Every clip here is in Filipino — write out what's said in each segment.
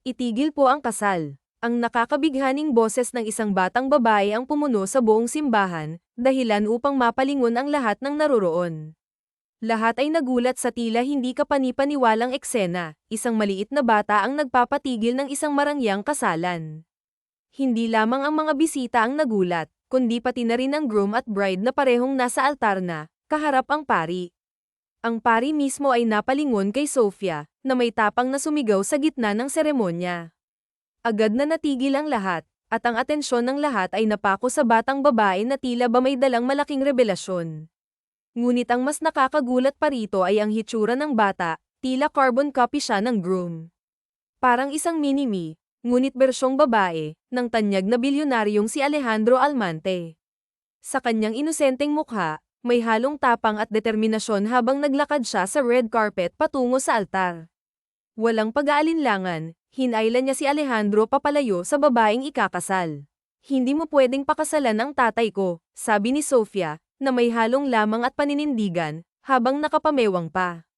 Itigil po ang kasal. Ang nakakabighaning boses ng isang batang babae ang pumuno sa buong simbahan, dahilan upang mapalingon ang lahat ng naroroon. Lahat ay nagulat sa tila hindi kapanipaniwalang eksena, isang maliit na bata ang nagpapatigil ng isang marangyang kasalan. Hindi lamang ang mga bisita ang nagulat, kundi pati na rin ang groom at bride na parehong nasa altar na, kaharap ang pari. Ang pari mismo ay napalingon kay Sofia, na may tapang na sumigaw sa gitna ng seremonya. Agad na natigil ang lahat, at ang atensyon ng lahat ay napako sa batang babae na tila ba may dalang malaking revelasyon. Ngunit ang mas nakakagulat pa rito ay ang hitsura ng bata, tila carbon copy siya ng groom. Parang isang mini-me, ngunit bersyong babae, ng tanyag na bilyonaryong si Alejandro Almante. Sa kanyang inosenteng mukha, may halong tapang at determinasyon habang naglakad siya sa red carpet patungo sa altar. Walang pag-aalinlangan, hinailan niya si Alejandro papalayo sa babaeng ikakasal. Hindi mo pwedeng pakasalan ang tatay ko, sabi ni Sofia, na may halong lamang at paninindigan, habang nakapamewang pa.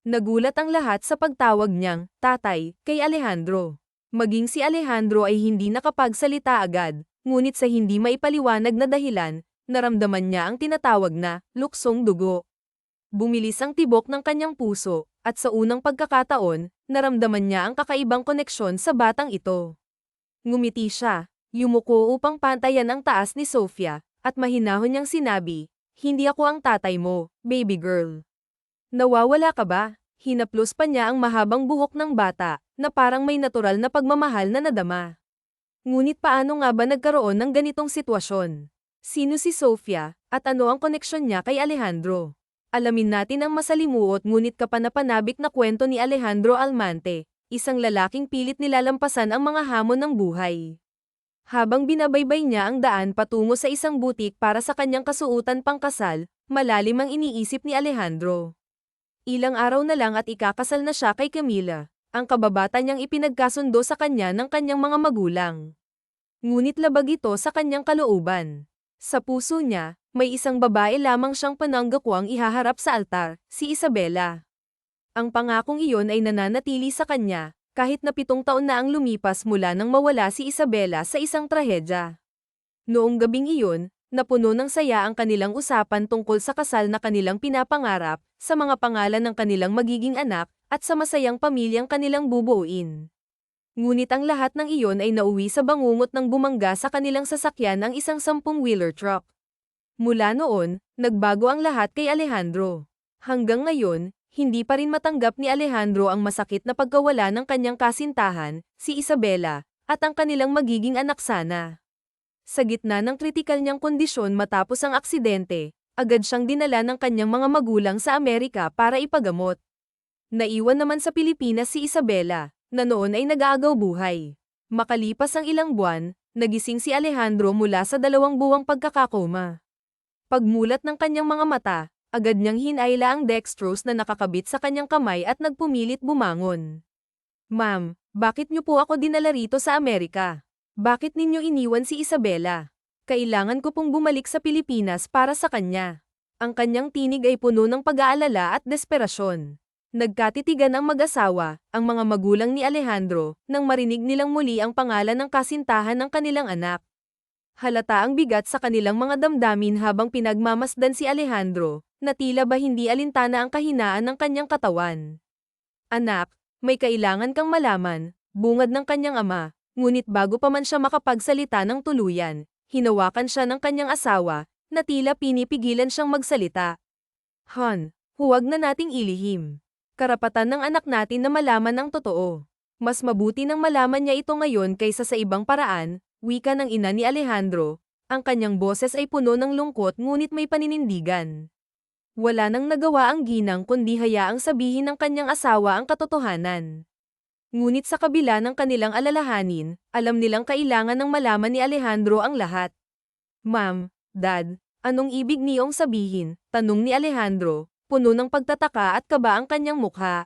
Nagulat ang lahat sa pagtawag niyang, tatay, kay Alejandro. Maging si Alejandro ay hindi nakapagsalita agad, ngunit sa hindi maipaliwanag na dahilan, naramdaman niya ang tinatawag na, luksong dugo. Bumilis ang tibok ng kanyang puso, at sa unang pagkakataon, naramdaman niya ang kakaibang koneksyon sa batang ito. Ngumiti siya, yumuko upang pantayan ang taas ni Sofia, at mahinahon niyang sinabi, hindi ako ang tatay mo, baby girl. Nawawala ka ba? Hinaplos pa niya ang mahabang buhok ng bata, na parang may natural na pagmamahal na nadama. Ngunit paano nga ba nagkaroon ng ganitong sitwasyon? Sino si Sofia, at ano ang koneksyon niya kay Alejandro? Alamin natin ang masalimuot ngunit kapanapanabik na kwento ni Alejandro Almante, isang lalaking pilit nilalampasan ang mga hamon ng buhay. Habang binabaybay niya ang daan patungo sa isang butik para sa kanyang kasuutan pangkasal, malalim ang iniisip ni Alejandro. Ilang araw na lang at ikakasal na siya kay Camila, ang kababata niyang ipinagkasundo sa kanya ng kanyang mga magulang. Ngunit labag ito sa kanyang kalooban. Sa puso niya, may isang babae lamang siyang pananggakwang ihaharap sa altar, si Isabela. Ang pangakong iyon ay nananatili sa kanya, kahit na 7 taon na ang lumipas mula nang mawala si Isabela sa isang trahedya. Noong gabing iyon, napuno ng saya ang kanilang usapan tungkol sa kasal na kanilang pinapangarap, sa mga pangalan ng kanilang magiging anak, at sa masayang pamilyang kanilang bubuuin. Ngunit ang lahat ng iyon ay nauwi sa bangungot ng bumangga sa kanilang sasakyan ang isang 10-wheeler truck. Mula noon, nagbago ang lahat kay Alejandro. Hanggang ngayon, hindi pa rin matanggap ni Alejandro ang masakit na pagkawala ng kanyang kasintahan, si Isabela, at ang kanilang magiging anak sana. Sa gitna ng kritikal niyang kondisyon matapos ang aksidente, agad siyang dinala ng kanyang mga magulang sa Amerika para ipagamot. Naiwan naman sa Pilipinas si Isabela, na noon ay nag-aagaw buhay. Makalipas ang ilang buwan, nagising si Alejandro mula sa 2 buwang pagkakakoma. Pagmulat ng kanyang mga mata, agad niyang hinayla ang dextrose na nakakabit sa kanyang kamay at nagpumilit bumangon. Ma'am, bakit niyo po ako dinala rito sa Amerika? Bakit ninyo iniwan si Isabela? Kailangan ko pong bumalik sa Pilipinas para sa kanya. Ang kanyang tinig ay puno ng pag-aalala at desperasyon. Nagkatitigan ang mag-asawa, ang mga magulang ni Alejandro, nang marinig nilang muli ang pangalan ng kasintahan ng kanilang anak. Halata ang bigat sa kanilang mga damdamin habang pinagmamasdan si Alejandro, na tila ba hindi alintana ang kahinaan ng kanyang katawan. Anak, may kailangan kang malaman, bungad ng kanyang ama, ngunit bago pa man siya makapagsalita ng tuluyan, hinawakan siya ng kanyang asawa, na tila pinipigilan siyang magsalita. Han, huwag na nating ilihim. Karapatan ng anak natin na malaman ang totoo. Mas mabuti nang malaman niya ito ngayon kaysa sa ibang paraan, wika ng ina ni Alejandro. Ang kanyang boses ay puno ng lungkot ngunit may paninindigan. Wala nang nagawa ang ginang kundi hayaang sabihin ng kanyang asawa ang katotohanan. Ngunit sa kabila ng kanilang alalahanin, alam nilang kailangan ng malaman ni Alejandro ang lahat. Ma'am, Dad, anong ibig niyong sabihin? Tanong ni Alejandro. Puno ng pagtataka at kaba ang kanyang mukha.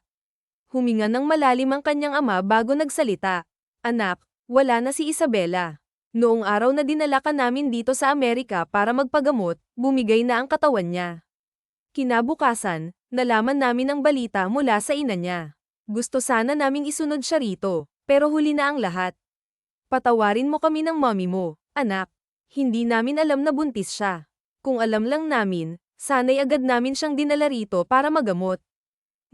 Huminga ng malalim ang kanyang ama bago nagsalita. Anak, wala na si Isabela. Noong araw na dinala ka namin dito sa Amerika para magpagamot, bumigay na ang katawan niya. Kinabukasan, nalaman namin ang balita mula sa ina niya. Gusto sana naming isunod siya rito, Pero huli na ang lahat. Patawarin mo kami ng mommy mo, anak. Hindi namin alam na buntis siya. Kung alam lang namin, sana'y agad namin siyang dinala rito para magamot.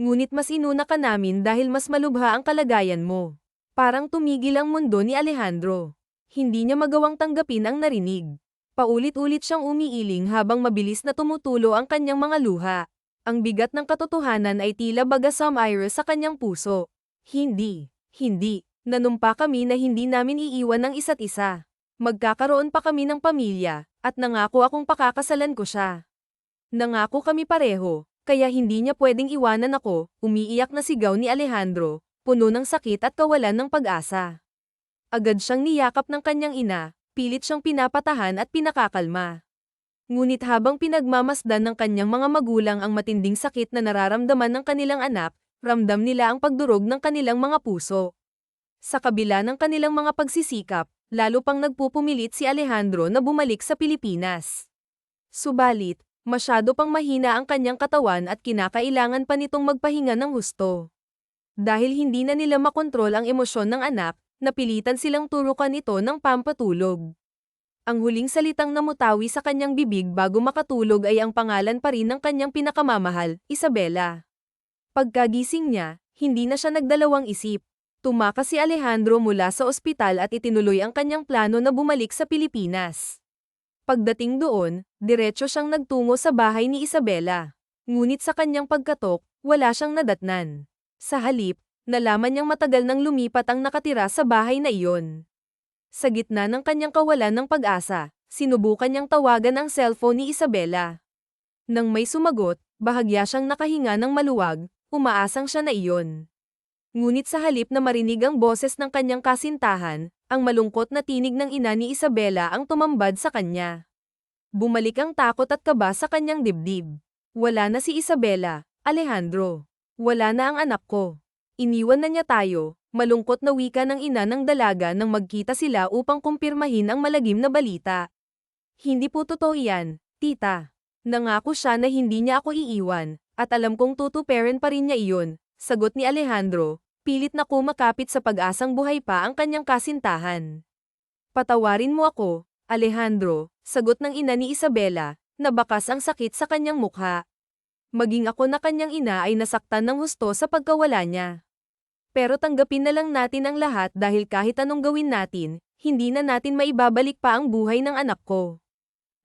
Ngunit mas inuna ka namin dahil mas malubha ang kalagayan mo. Parang tumigil ang mundo ni Alejandro. Hindi niya magawang tanggapin ang narinig. Paulit-ulit siyang umiiling habang mabilis na tumutulo ang kanyang mga luha. Ang bigat ng katotohanan ay tila bagasam iris sa kanyang puso. Hindi. Nanumpa kami na hindi namin iiwan ang isa't isa. Magkakaroon pa kami ng pamilya, at nangako akong pakakasalan ko siya. Nangako kami pareho, kaya hindi niya pwedeng iwanan ako, umiiyak na sigaw ni Alejandro, puno ng sakit at kawalan ng pag-asa. Agad siyang niyakap ng kanyang ina, pilit siyang pinapatahan at pinakakalma. Ngunit habang pinagmamasdan ng kanyang mga magulang ang matinding sakit na nararamdaman ng kanilang anak, ramdam nila ang pagdurog ng kanilang mga puso. Sa kabila ng kanilang mga pagsisikap, lalo pang nagpupumilit si Alejandro na bumalik sa Pilipinas. Subalit, masyado pang mahina ang kanyang katawan at kinakailangan pa nitong magpahinga ng husto. Dahil hindi na nila makontrol ang emosyon ng anak, napilitan silang turukan ito ng pampatulog. Ang huling salitang namutawi sa kanyang bibig bago makatulog ay ang pangalan pa rin ng kanyang pinakamamahal, Isabela. Pagkagising niya, hindi na siya nagdalawang isip. Tumakas si Alejandro mula sa ospital at itinuloy ang kanyang plano na bumalik sa Pilipinas. Pagdating doon, diretso siyang nagtungo sa bahay ni Isabela. Ngunit sa kanyang pagkatok, wala siyang nadatnan. Sa halip, nalaman niyang matagal nang lumipat ang nakatira sa bahay na iyon. Sa gitna ng kanyang kawalan ng pag-asa, sinubukan niyang tawagan ang cellphone ni Isabela. Nang may sumagot, bahagya siyang nakahinga ng maluwag, umaasang siya na iyon. Ngunit sa halip na marinig ang boses ng kanyang kasintahan, ang malungkot na tinig ng ina ni Isabela ang tumambad sa kanya. Bumalik ang takot at kaba sa kanyang dibdib. Wala na si Isabela, Alejandro. Wala na ang anak ko. Iniwan na niya tayo, malungkot na wika ng ina ng dalaga nang magkita sila upang kumpirmahin ang malagim na balita. Hindi po totoo yan, tita. Nangako siya na hindi niya ako iiwan, at alam kong tutuperin pa rin niya iyon, sagot ni Alejandro. Pilit na kumakapit sa pag-asang buhay pa ang kanyang kasintahan. Patawarin mo ako, Alejandro, sagot ng ina ni Isabela, na bakas ang sakit sa kanyang mukha. Maging ako na kanyang ina ay nasaktan ng husto sa pagkawala niya. Pero tanggapin na lang natin ang lahat dahil kahit anong gawin natin, hindi na natin maibabalik pa ang buhay ng anak ko.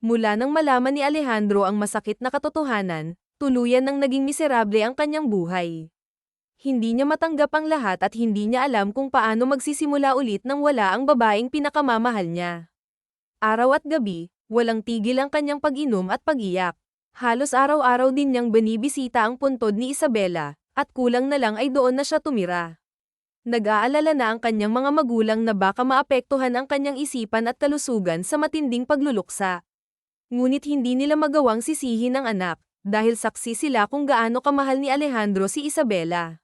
Mula nang malaman ni Alejandro ang masakit na katotohanan, tuluyan nang naging miserable ang kanyang buhay. Hindi niya matanggap ang lahat at hindi niya alam kung paano magsisimula ulit nang wala ang babaeng pinakamamahal niya. Araw at gabi, walang tigil ang kanyang pag-inom at pag-iyak. Halos araw-araw din niyang binibisita ang puntod ni Isabela, at kulang na lang ay doon na siya tumira. Nag-aalala na ang kanyang mga magulang na baka maapektuhan ang kanyang isipan at kalusugan sa matinding pagluluksa. Ngunit hindi nila magawang sisihin ang anak, dahil saksi sila kung gaano kamahal ni Alejandro si Isabela.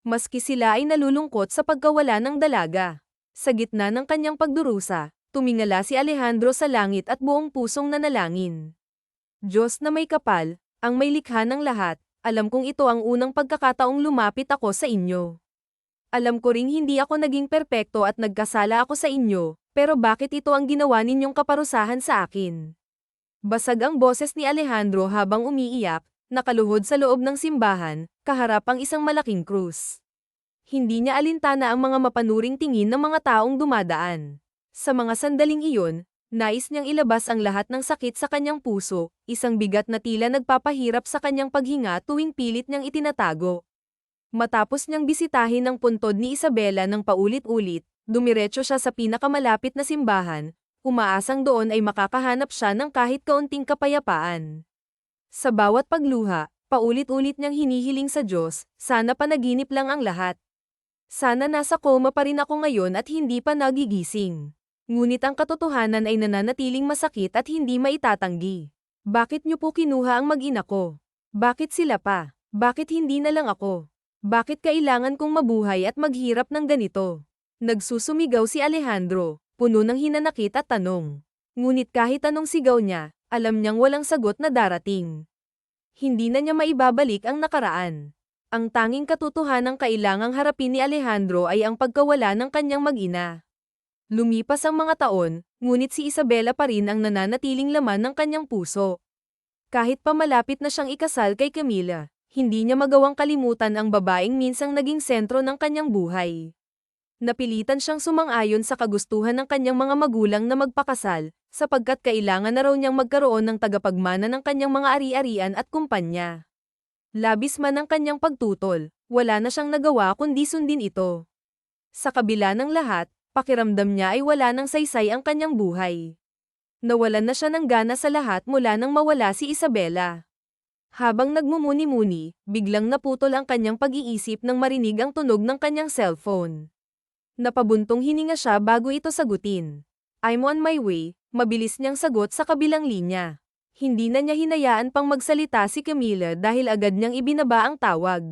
Maski sila ay nalulungkot sa pagkawala ng dalaga. Sa gitna ng kanyang pagdurusa, tumingala si Alejandro sa langit at buong pusong nanalangin. Diyos na may kapal, ang may likha ng lahat, alam kong ito ang unang pagkakataong lumapit ako sa inyo. Alam ko ring hindi ako naging perpekto at nagkasala ako sa inyo, pero bakit ito ang ginawa ninyong kaparusahan sa akin? Basag ang boses ni Alejandro habang umiiyak, nakaluhod sa loob ng simbahan, kaharap ang isang malaking krus. Hindi niya alintana ang mga mapanuring tingin ng mga taong dumadaan. Sa mga sandaling iyon, nais niyang ilabas ang lahat ng sakit sa kanyang puso, isang bigat na tila nagpapahirap sa kanyang paghinga tuwing pilit niyang itinatago. Matapos niyang bisitahin ang puntod ni Isabela ng paulit-ulit, dumiretso siya sa pinakamalapit na simbahan, umaasang doon ay makakahanap siya ng kahit kaunting kapayapaan. Sa bawat pagluha, paulit-ulit niyang hinihiling sa Diyos, sana panaginip lang ang lahat. Sana nasa koma pa rin ako ngayon at hindi pa nagigising. Ngunit ang katotohanan ay nananatiling masakit at hindi maitatanggi. Bakit niyo po kinuha ang mag-ina ko? Bakit sila pa? Bakit hindi na lang ako? Bakit kailangan kong mabuhay at maghirap ng ganito? Nagsusumigaw si Alejandro, puno ng hinanakit at tanong. Ngunit kahit anong sigaw niya, alam niyang walang sagot na darating. Hindi na niya maibabalik ang nakaraan. Ang tanging katotohanang kailangang harapin ni Alejandro ay ang pagkawala ng kanyang mag-ina. Lumipas ang mga taon, ngunit si Isabela pa rin ang nananatiling laman ng kanyang puso. Kahit pa malapit na siyang ikasal kay Camila, hindi niya magawang kalimutan ang babaeng minsang naging sentro ng kanyang buhay. Napilitan siyang sumang-ayon sa kagustuhan ng kanyang mga magulang na magpakasal, sapagkat kailangan na raw niyang magkaroon ng tagapagmana ng kanyang mga ari-arian at kumpanya. Labis man ang kanyang pagtutol, wala na siyang nagawa kundi sundin ito. Sa kabila ng lahat, pakiramdam niya ay wala ng saysay ang kanyang buhay. Nawalan na siya ng gana sa lahat mula nang mawala si Isabela. Habang nagmumuni-muni, biglang naputol ang kanyang pag-iisip nang marinig ang tunog ng kanyang cellphone. Napabuntong hininga siya bago ito sagutin. "I'm on my way," mabilis niyang sagot sa kabilang linya. Hindi na niya hinayaan pang magsalita si Camila dahil agad niyang ibinaba ang tawag.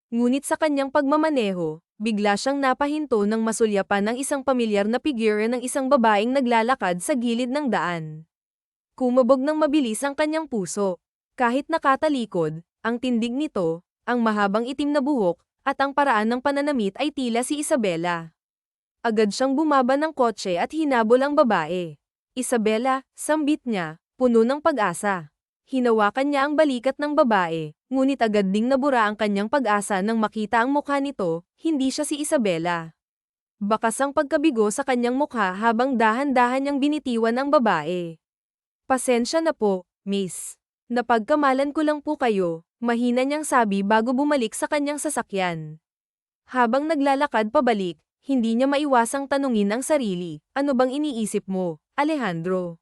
Ngunit sa kanyang pagmamaneho, bigla siyang napahinto ng masulyapan ng isang pamilyar na figure ng isang babaeng naglalakad sa gilid ng daan. Kumabog ng mabilis ang kanyang puso. Kahit nakatalikod, ang tindig nito, ang mahabang itim na buhok, at ang paraan ng pananamit ay tila si Isabela. Agad siyang bumaba ng kotse at hinabol ang babae. "Isabela," sambit niya, puno ng pag-asa. Hinawakan niya ang balikat ng babae, ngunit agad ding nabura ang kanyang pag-asa nang makita ang mukha nito, hindi siya si Isabela. Bakas ang pagkabigo sa kanyang mukha habang dahan-dahan niyang binitiwan ang babae. "Pasensya na po, miss. Napagkamalan ko lang po kayo," mahina niyang sabi bago bumalik sa kanyang sasakyan. Habang naglalakad pabalik, hindi niya maiwasang tanungin ang sarili, "Ano bang iniisip mo, Alejandro?"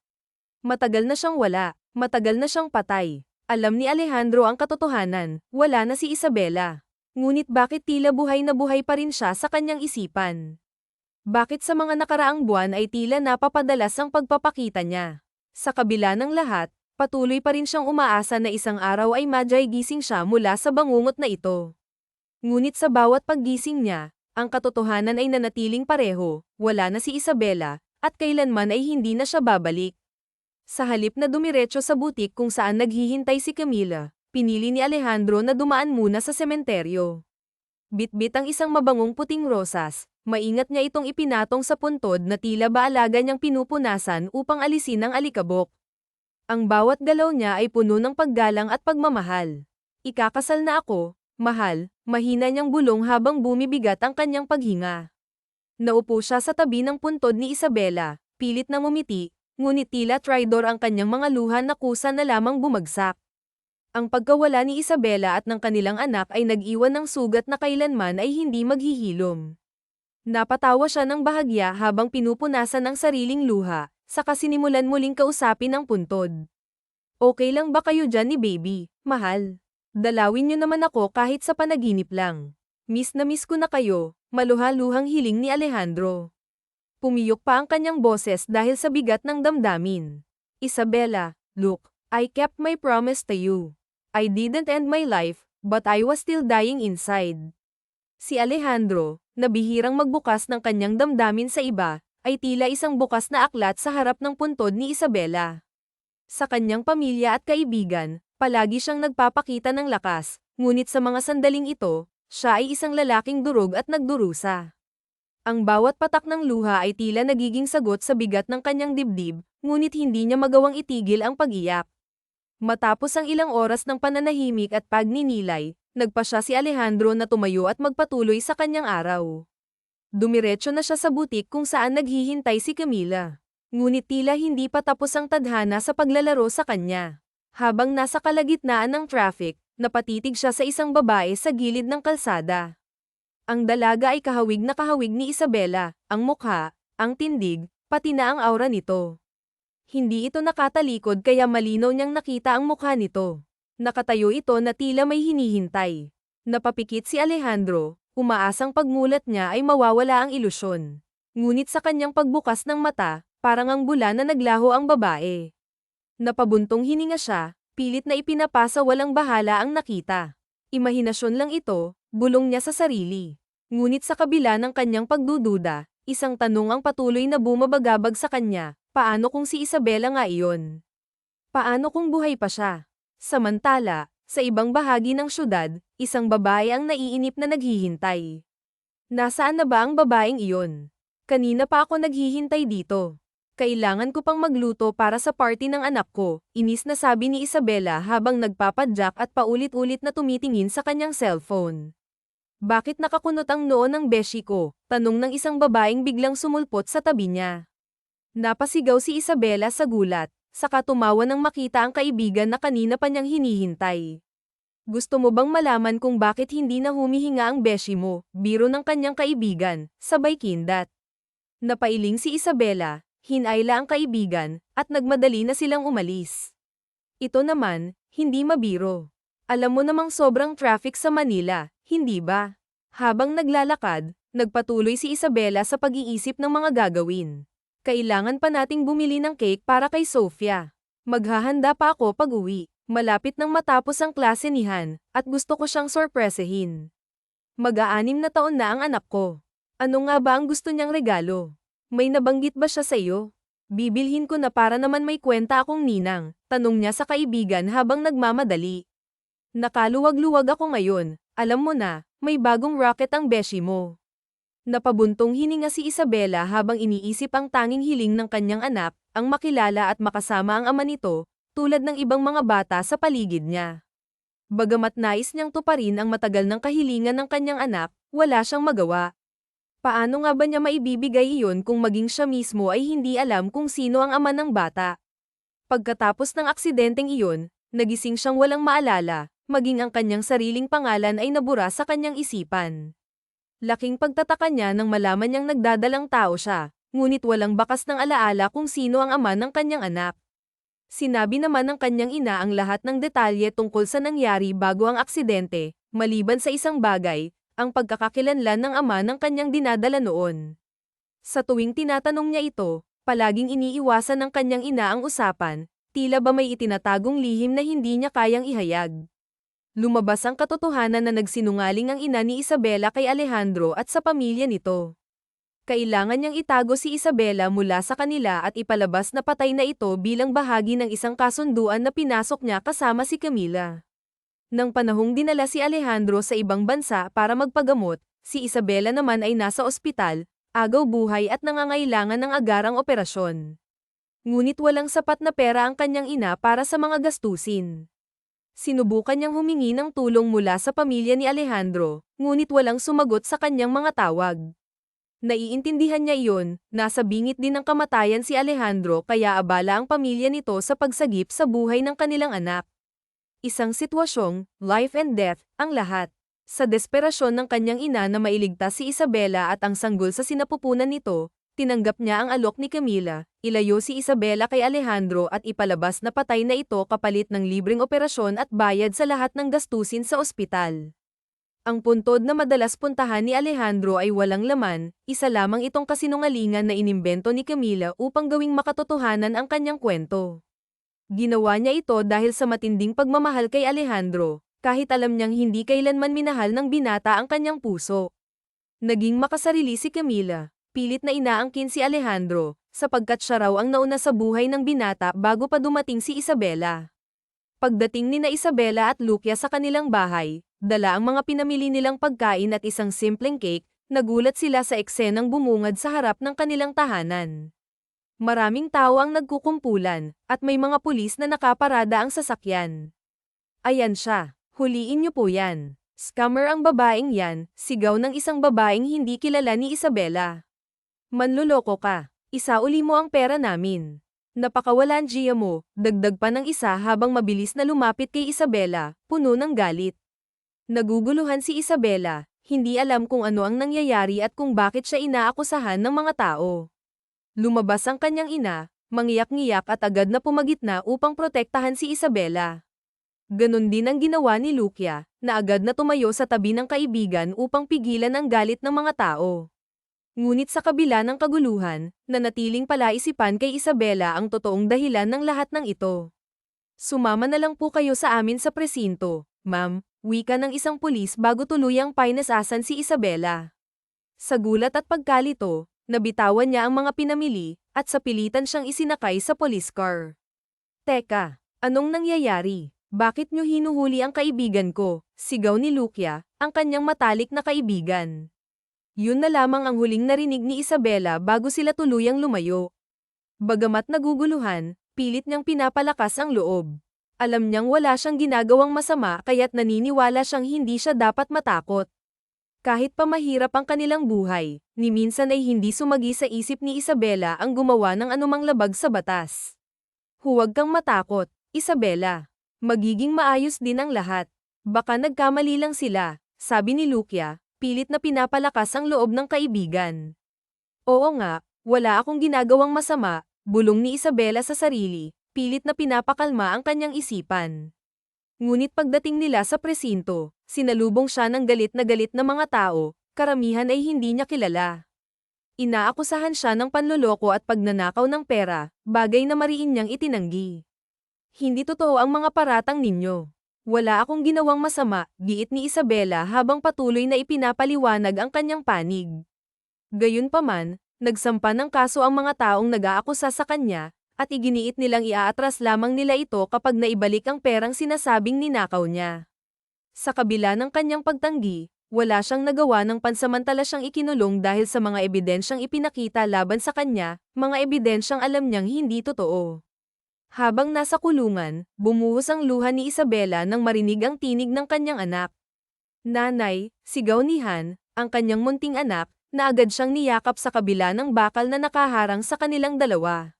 Matagal na siyang wala, matagal na siyang patay. Alam ni Alejandro ang katotohanan, wala na si Isabela. Ngunit bakit tila buhay na buhay pa rin siya sa kanyang isipan? Bakit sa mga nakaraang buwan ay tila napapadalas ang pagpapakita niya? Sa kabila ng lahat, patuloy pa rin siyang umaasa na isang araw ay gising siya mula sa bangungot na ito. Ngunit sa bawat paggising niya, ang katotohanan ay nanatiling pareho, wala na si Isabela, at kailanman ay hindi na siya babalik. Sa halip na dumiretso sa butik kung saan naghihintay si Camila, pinili ni Alejandro na dumaan muna sa sementeryo. Bitbit ang isang mabangong puting rosas, maingat niya itong ipinatong sa puntod na tila ba alaga niyang pinupunasan upang alisin ang alikabok. Ang bawat galaw niya ay puno ng paggalang at pagmamahal. "Ikakasal na ako, mahal," mahina niyang bulong habang bumibigat ang kanyang paghinga. Naupo siya sa tabi ng puntod ni Isabela, pilit na ngumiti, ngunit tila traidor ang kanyang mga luha na kusa na lamang bumagsak. Ang pagkawala ni Isabela at ng kanilang anak ay nag-iwan ng sugat na kailanman ay hindi maghihilom. Napatawa siya ng bahagya habang pinupunasan ang sariling luha, saka sinimulan muling kausapin ang puntod. "Okay lang ba kayo dyan ni baby, mahal? Dalawin niyo naman ako kahit sa panaginip lang. Miss na miss ko na kayo," maluha-luhang hiling ni Alejandro. Pumiyok pa ang kanyang boses dahil sa bigat ng damdamin. "Isabela, look, I kept my promise to you. I didn't end my life, but I was still dying inside." Si Alejandro, na bihirang magbukas ng kanyang damdamin sa iba, ay tila isang bukas na aklat sa harap ng puntod ni Isabela. Sa kanyang pamilya at kaibigan, palagi siyang nagpapakita ng lakas, ngunit sa mga sandaling ito, siya ay isang lalaking durog at nagdurusa. Ang bawat patak ng luha ay tila nagiging sagot sa bigat ng kanyang dibdib, ngunit hindi niya magawang itigil ang pag-iyak. Matapos ang ilang oras ng pananahimik at pagninilay, nagpasya si Alejandro na tumayo at magpatuloy sa kanyang araw. Dumiretso na siya sa butik kung saan naghihintay si Camila. Ngunit tila hindi pa tapos ang tadhana sa paglalaro sa kanya. Habang nasa kalagitnaan ng traffic, napatitig siya sa isang babae sa gilid ng kalsada. Ang dalaga ay kahawig ni Isabela, ang mukha, ang tindig, pati na ang aura nito. Hindi ito nakatalikod kaya malinaw niyang nakita ang mukha nito. Nakatayo ito na tila may hinihintay. Napapikit si Alejandro, umaasang pagmulat niya ay mawawala ang ilusyon. Ngunit sa kanyang pagbukas ng mata, parang ang bula na naglaho ang babae. Napabuntong hininga siya, pilit na ipinapasa walang bahala ang nakita. Imahinasyon lang ito, bulong niya sa sarili. Ngunit sa kabila ng kanyang pagdududa, isang tanong ang patuloy na bumabagabag sa kanya, paano kung si Isabela nga iyon? Paano kung buhay pa siya? Samantala, Sa ibang bahagi ng syudad, isang babae ang naiinip na naghihintay. Nasaan na ba ang babaeng iyon? Kanina pa ako naghihintay dito. Kailangan ko pang magluto para sa party ng anak ko, inis na sabi ni Isabela habang nagpapadyak at paulit-ulit na tumitingin sa kanyang cellphone. Bakit nakakunot ang noo ng beshi ko? Tanong ng isang babaeng biglang sumulpot sa tabi niya. Napasigaw si Isabela sa gulat, saka tumawa nang makita ang kaibigan na kanina pa niyang hinihintay. Gusto mo bang malaman kung bakit hindi na humihinga ang beshi mo? Biro ng kanyang kaibigan, sabay kindat. Napailing si Isabela, hinayla ang kaibigan, at nagmadali na silang umalis. Ito naman, hindi mabiro. Alam mo namang sobrang traffic sa Manila, hindi ba? Habang naglalakad, nagpatuloy si Isabela sa pag-iisip ng mga gagawin. Kailangan pa nating bumili ng cake para kay Sofia. Maghahanda pa ako pag-uwi. Malapit nang matapos ang klase ni Han, at gusto ko siyang sorpresahin. Mag-aanim na taon na ang anak ko. Ano nga ba ang gusto niyang regalo? May nabanggit ba siya sa iyo? Bibilhin ko na para naman may kwenta akong ninang, tanong niya sa kaibigan habang nagmamadali. Nakaluwag-luwag ako ngayon, alam mo na, may bagong rocket ang beshi mo. Napabuntong hininga si Isabela habang iniisip ang tanging hiling ng kanyang anak, ang makilala at makasama ang ama nito, tulad ng ibang mga bata sa paligid niya. Bagamat nais niyang tuparin ang matagal ng kahilingan ng kanyang anak, wala siyang magawa. Paano nga ba niya maibibigay iyon kung maging siya mismo ay hindi alam kung sino ang ama ng bata? Pagkatapos ng aksidenteng iyon, nagising siyang walang maalala, maging ang kanyang sariling pangalan ay nabura sa kanyang isipan. Laking pagtataka niya nang malaman niyang nagdadalang tao siya, ngunit walang bakas ng alaala kung sino ang ama ng kanyang anak. Sinabi naman ng kanyang ina ang lahat ng detalye tungkol sa nangyari bago ang aksidente, maliban sa isang bagay, ang pagkakakilanlan ng ama ng kanyang dinadala noon. Sa tuwing tinatanong niya ito, palaging iniiwasan ng kanyang ina ang usapan, tila ba may itinatagong lihim na hindi niya kayang ihayag. Lumabas ang katotohanan na nagsinungaling ang ina ni Isabela kay Alejandro at sa pamilya nito. Kailangan niyang itago si Isabela mula sa kanila at ipalabas na patay na ito bilang bahagi ng isang kasunduan na pinasok niya kasama si Camila. Nang panahong dinala si Alejandro sa ibang bansa para magpagamot, si Isabela naman ay nasa ospital, agaw buhay at nangangailangan ng agarang operasyon. Ngunit walang sapat na pera ang kanyang ina para sa mga gastusin. Sinubukan niyang humingi ng tulong mula sa pamilya ni Alejandro, ngunit walang sumagot sa kanyang mga tawag. Naiintindihan niya iyon, nasa bingit din ng kamatayan si Alejandro kaya abala ang pamilya nito sa pagsagip sa buhay ng kanilang anak. Isang sitwasyong, life and death, ang lahat. Sa desperasyon ng kanyang ina na mailigtas si Isabela at ang sanggol sa sinapupunan nito, tinanggap niya ang alok ni Camila, ilayo si Isabela kay Alejandro at ipalabas na patay na ito kapalit ng libreng operasyon at bayad sa lahat ng gastusin sa ospital. Ang puntod na madalas puntahan ni Alejandro ay walang laman, isa lamang itong kasinungalingan na inimbento ni Camila upang gawing makatotohanan ang kanyang kwento. Ginawa niya ito dahil sa matinding pagmamahal kay Alejandro, kahit alam niyang hindi kailanman minahal ng binata ang kanyang puso. Naging makasarili si Camila, pilit na inaangkin si Alejandro, sapagkat siya raw ang nauna sa buhay ng binata bago pa dumating si Isabela. Pagdating ni na Isabela at Lucia sa kanilang bahay, dala ang mga pinamili nilang pagkain at isang simpleng cake, nagulat sila sa eksenang bumungad sa harap ng kanilang tahanan. Maraming tao ang nagkukumpulan, at may mga pulis na nakaparada ang sasakyan. Ayan siya, huliin niyo po yan. Scammer ang babaeng yan, sigaw ng isang babaeng hindi kilala ni Isabela. Manloloko ka, isauli mo ang pera namin. Napakawalan Gia mo, dagdag pa ng isa habang mabilis na lumapit kay Isabela, puno ng galit. Naguguluhan si Isabela, hindi alam kung ano ang nangyayari at kung bakit siya inaakusahan ng mga tao. Lumabas ang kanyang ina, mangiyak-ngiyak at agad na pumagitna upang protektahan si Isabela. Ganon din ang ginawa ni Lucia, na agad na tumayo sa tabi ng kaibigan upang pigilan ang galit ng mga tao. Ngunit sa kabila ng kaguluhan, nanatiling palaisipan kay Isabela ang totoong dahilan ng lahat ng ito. Sumama na lang po kayo sa amin sa presinto, ma'am, wika ng isang pulis bago tuluyang painesasan si Isabela. Sa gulat at pagkalito, nabitawan niya ang mga pinamili, at sa pilitan siyang isinakay sa police car. Teka, anong nangyayari? Bakit niyo hinuhuli ang kaibigan ko? Sigaw ni Lucia, ang kanyang matalik na kaibigan. Yun na lamang ang huling narinig ni Isabela bago sila tuluyang lumayo. Bagamat naguguluhan, pilit niyang pinapalakas ang loob. Alam niyang wala siyang ginagawang masama kaya't naniniwala siyang hindi siya dapat matakot. Kahit pa mahirap ang kanilang buhay, ni minsan ay hindi sumagi sa isip ni Isabela ang gumawa ng anumang labag sa batas. Huwag kang matakot, Isabela. Magiging maayos din ang lahat. Baka nagkamali lang sila, sabi ni Lucia, pilit na pinapalakas ang loob ng kaibigan. Oo nga, wala akong ginagawang masama, bulong ni Isabela sa sarili, pilit na pinapakalma ang kanyang isipan. Ngunit pagdating nila sa presinto, sinalubong siya ng galit na mga tao, karamihan ay hindi niya kilala. Inaakusahan siya ng panloloko at pagnanakaw ng pera, bagay na mariin niyang itinanggi. Hindi totoo ang mga paratang ninyo. Wala akong ginawang masama, giit ni Isabela habang patuloy na ipinapaliwanag ang kanyang panig. Gayunpaman, nagsampa ng kaso ang mga taong nag-aakusa sa kanya, at iginiit nilang iaatras lamang nila ito kapag naibalik ang perang sinasabing ninakaw niya. Sa kabila ng kanyang pagtanggi, wala siyang nagawa ng pansamantala siyang ikinulong dahil sa mga ebidensyang ipinakita laban sa kanya, mga ebidensyang alam niyang hindi totoo. Habang nasa kulungan, bumuhos ang luha ni Isabela nang marinig ang tinig ng kanyang anak. Nanay, sigaw ni Han, ang kanyang munting anak, na agad siyang niyakap sa kabila ng bakal na nakaharang sa kanilang dalawa.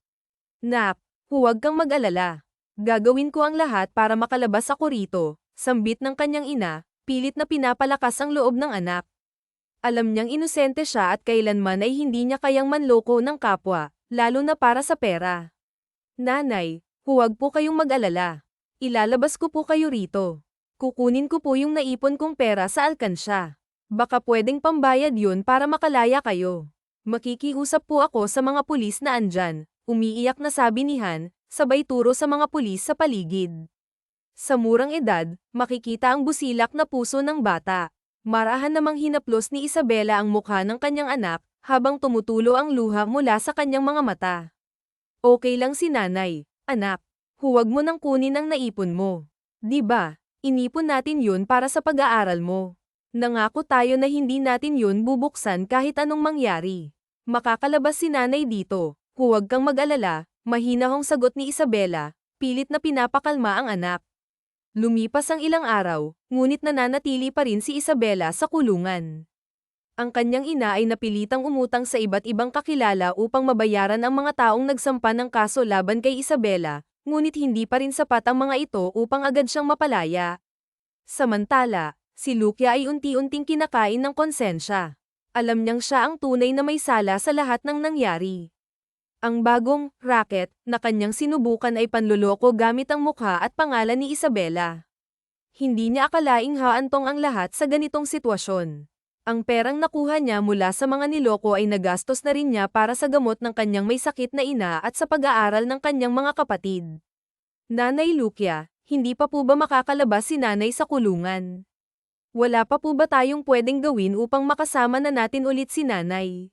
Nak, huwag kang mag-alala. Gagawin ko ang lahat para makalabas ako rito, sambit ng kanyang ina, pilit na pinapalakas ang loob ng anak. Alam niyang inosente siya at kailanman ay hindi niya kayang manloko ng kapwa, lalo na para sa pera. Nanay, huwag po kayong mag-alala. Ilalabas ko po kayo rito. Kukunin ko po yung naipon kong pera sa alkansya. Baka pwedeng pambayad yun para makalaya kayo. Makikiusap po ako sa mga pulis na andyan. Umiiyak na sabi ni Han, sabay turo sa mga pulis sa paligid. Sa murang edad, makikita ang busilak na puso ng bata. Marahan namang hinaplos ni Isabela ang mukha ng kanyang anak, habang tumutulo ang luha mula sa kanyang mga mata. Okay lang si nanay, anak. Huwag mo nang kunin ang naipon mo. Di ba? Inipon natin yun para sa pag-aaral mo. Nangako tayo na hindi natin yun bubuksan kahit anong mangyari. Makakalabas si nanay dito. Huwag kang mag-alala, mahinahong sagot ni Isabela, pilit na pinapakalma ang anak. Lumipas ang ilang araw, ngunit nananatili pa rin si Isabela sa kulungan. Ang kanyang ina ay napilitang umutang sa iba't ibang kakilala upang mabayaran ang mga taong nagsampa ng kaso laban kay Isabela, ngunit hindi pa rin sapat ang mga ito upang agad siyang mapalaya. Samantala, si Lucia ay unti-unting kinakain ng konsensya. Alam niyang siya ang tunay na may sala sa lahat ng nangyari. Ang bagong racket na kanyang sinubukan ay panloloko gamit ang mukha at pangalan ni Isabela. Hindi niya akalaing haantong ang lahat sa ganitong sitwasyon. Ang perang nakuha niya mula sa mga niloko ay nagastos na rin niya para sa gamot ng kanyang may sakit na ina at sa pag-aaral ng kanyang mga kapatid. Nanay Lucia, hindi pa po ba makakalabas si nanay sa kulungan? Wala pa po ba tayong pwedeng gawin upang makasama na natin ulit si nanay?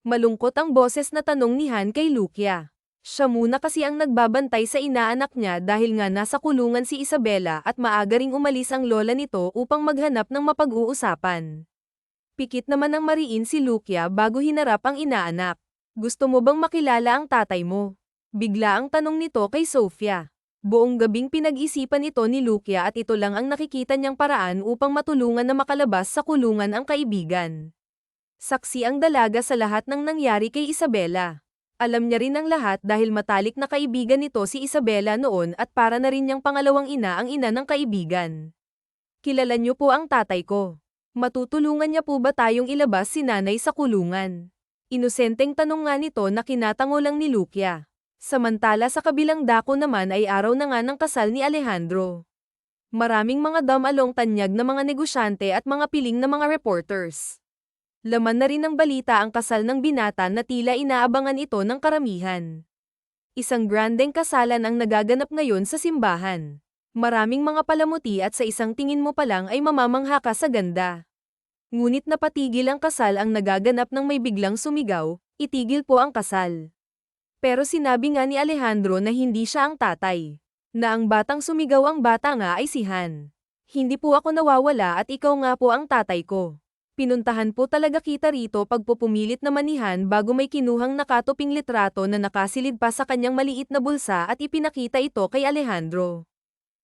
Malungkot ang boses na tanong ni Han kay Lucia. Siya muna kasi ang nagbabantay sa inaanak niya dahil nga nasa kulungan si Isabela at maaga ring umalis ang lola nito upang maghanap ng mapag-uusapan. Pikit naman ang mariin si Lucia bago hinarap ang inaanak. Gusto mo bang makilala ang tatay mo? Bigla ang tanong nito kay Sofia. Buong gabing pinag-isipan ito ni Lucia at ito lang ang nakikita niyang paraan upang matulungan na makalabas sa kulungan ang kaibigan. Saksi ang dalaga sa lahat ng nangyari kay Isabela. Alam niya rin ang lahat dahil matalik na kaibigan nito si Isabela noon at para na rin niyang pangalawang ina ang ina ng kaibigan. Kilala niyo po ang tatay ko. Matutulungan niya po ba tayong ilabas si nanay sa kulungan? Inosenteng tanong nga nito na kinatango lang ni Lucia. Samantala sa kabilang dako naman ay araw na nga ng kasal ni Alejandro. Maraming mga damalong tanyag na mga negosyante at mga piling na mga reporters. Laman na rin ng balita ang kasal ng binata na tila inaabangan ito ng karamihan. Isang grandeng kasalan ang nagaganap ngayon sa simbahan. Maraming mga palamuti at sa isang tingin mo pa lang ay mamamangha ka sa ganda. Ngunit napatigil ang kasal ang nagaganap ng may biglang sumigaw, itigil po ang kasal. Pero sinabi nga ni Alejandro na hindi siya ang tatay. Na ang batang sumigaw ang bata nga ay si Han. Hindi po ako nawawala at ikaw nga po ang tatay ko. Pinuntahan po talaga kita rito pagpupumilit naman ni Han bago may kinuhang nakatuping litrato na nakasilid pa sa kanyang maliit na bulsa at ipinakita ito kay Alejandro.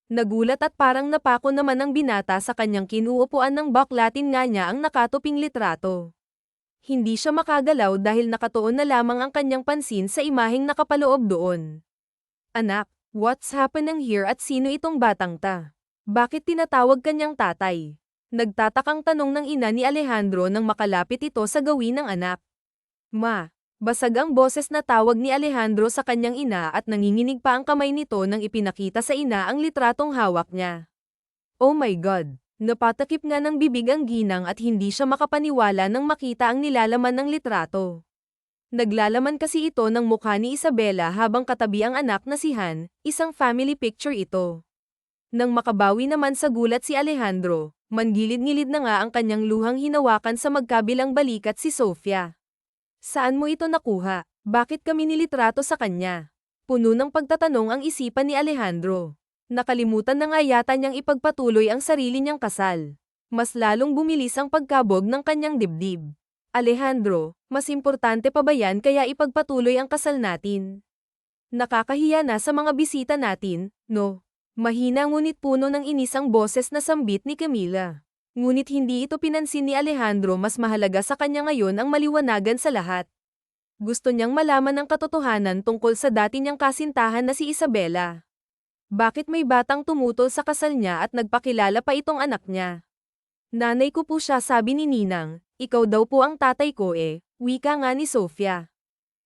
Nagulat at parang napako naman ang binata sa kanyang kinuupuan ng baklatin nga niya ang nakatuping litrato. Hindi siya makagalaw dahil nakatuon na lamang ang kanyang pansin sa imaheng nakapaloob doon. Anak, what's happening here at sino itong batang ta? Bakit tinatawag kanyang tatay? Nagtatakang tanong ng ina ni Alejandro nang makalapit ito sa gawin ng anak. Ma, basag ang boses na tawag ni Alejandro sa kanyang ina at nanginginig pa ang kamay nito nang ipinakita sa ina ang litratong hawak niya. Oh my God! Napatakip nga ng bibig ang ginang at hindi siya makapaniwala nang makita ang nilalaman ng litrato. Naglalaman kasi ito ng mukha ni Isabela habang katabi ang anak na si Han, isang family picture ito. Nang makabawi naman sa gulat si Alejandro, mangilid-ngilid na nga ang kanyang luhang hinawakan sa magkabilang balikat si Sofia. Saan mo ito nakuha? Bakit kami nilitrato sa kanya? Puno ng pagtatanong ang isipan ni Alejandro. Nakalimutan na nga yata niyang ipagpatuloy ang sarili niyang kasal. Mas lalong bumilis ang pagkabog ng kanyang dibdib. Alejandro, mas importante pa ba yan kaya ipagpatuloy ang kasal natin? Nakakahiya na sa mga bisita natin, no? Mahina ngunit puno ng inis ang boses na sambit ni Camila. Ngunit hindi ito pinansin ni Alejandro, mas mahalaga sa kanya ngayon ang maliwanagan sa lahat. Gusto niyang malaman ang katotohanan tungkol sa dati niyang kasintahan na si Isabela. Bakit may batang tumutol sa kasal niya at nagpakilala pa itong anak niya? Nanay ko po siya, sabi ni Ninang, ikaw daw po ang tatay ko wika nga ni Sofia.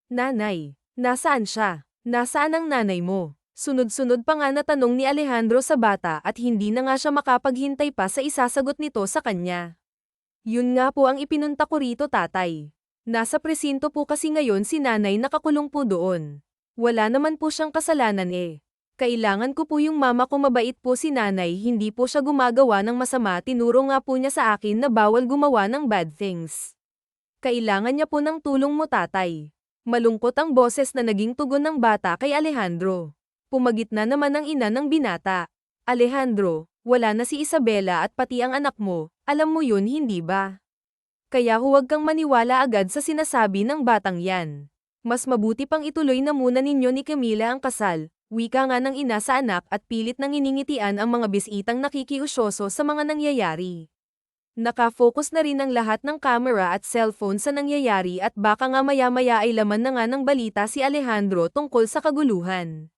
Nanay, nasaan siya? Nasaan ang nanay mo? Sunod-sunod pa nga na tanong ni Alejandro sa bata at hindi na nga siya makapaghintay pa sa isasagot nito sa kanya. Yun nga po ang ipinunta ko rito, tatay. Nasa presinto po kasi ngayon si nanay, nakakulong po doon. Wala naman po siyang kasalanan Kailangan ko po yung mama ko, mabait po si nanay, hindi po siya gumagawa ng masama, tinuro nga po niya sa akin na bawal gumawa ng bad things. Kailangan niya po ng tulong mo, tatay. Malungkot ang boses na naging tugon ng bata kay Alejandro. Pumagitna naman ang ina ng binata. Alejandro, wala na si Isabela at pati ang anak mo, alam mo yun hindi ba? Kaya huwag kang maniwala agad sa sinasabi ng batang yan. Mas mabuti pang ituloy na muna ninyo ni Camila ang kasal, wika nga ng ina sa anak at pilit nang iningitian ang mga bisitang nakikiusyoso sa mga nangyayari. Nakafocus na rin ang lahat ng camera at cellphone sa nangyayari at baka nga maya-maya ay laman na nga ng balita si Alejandro tungkol sa kaguluhan.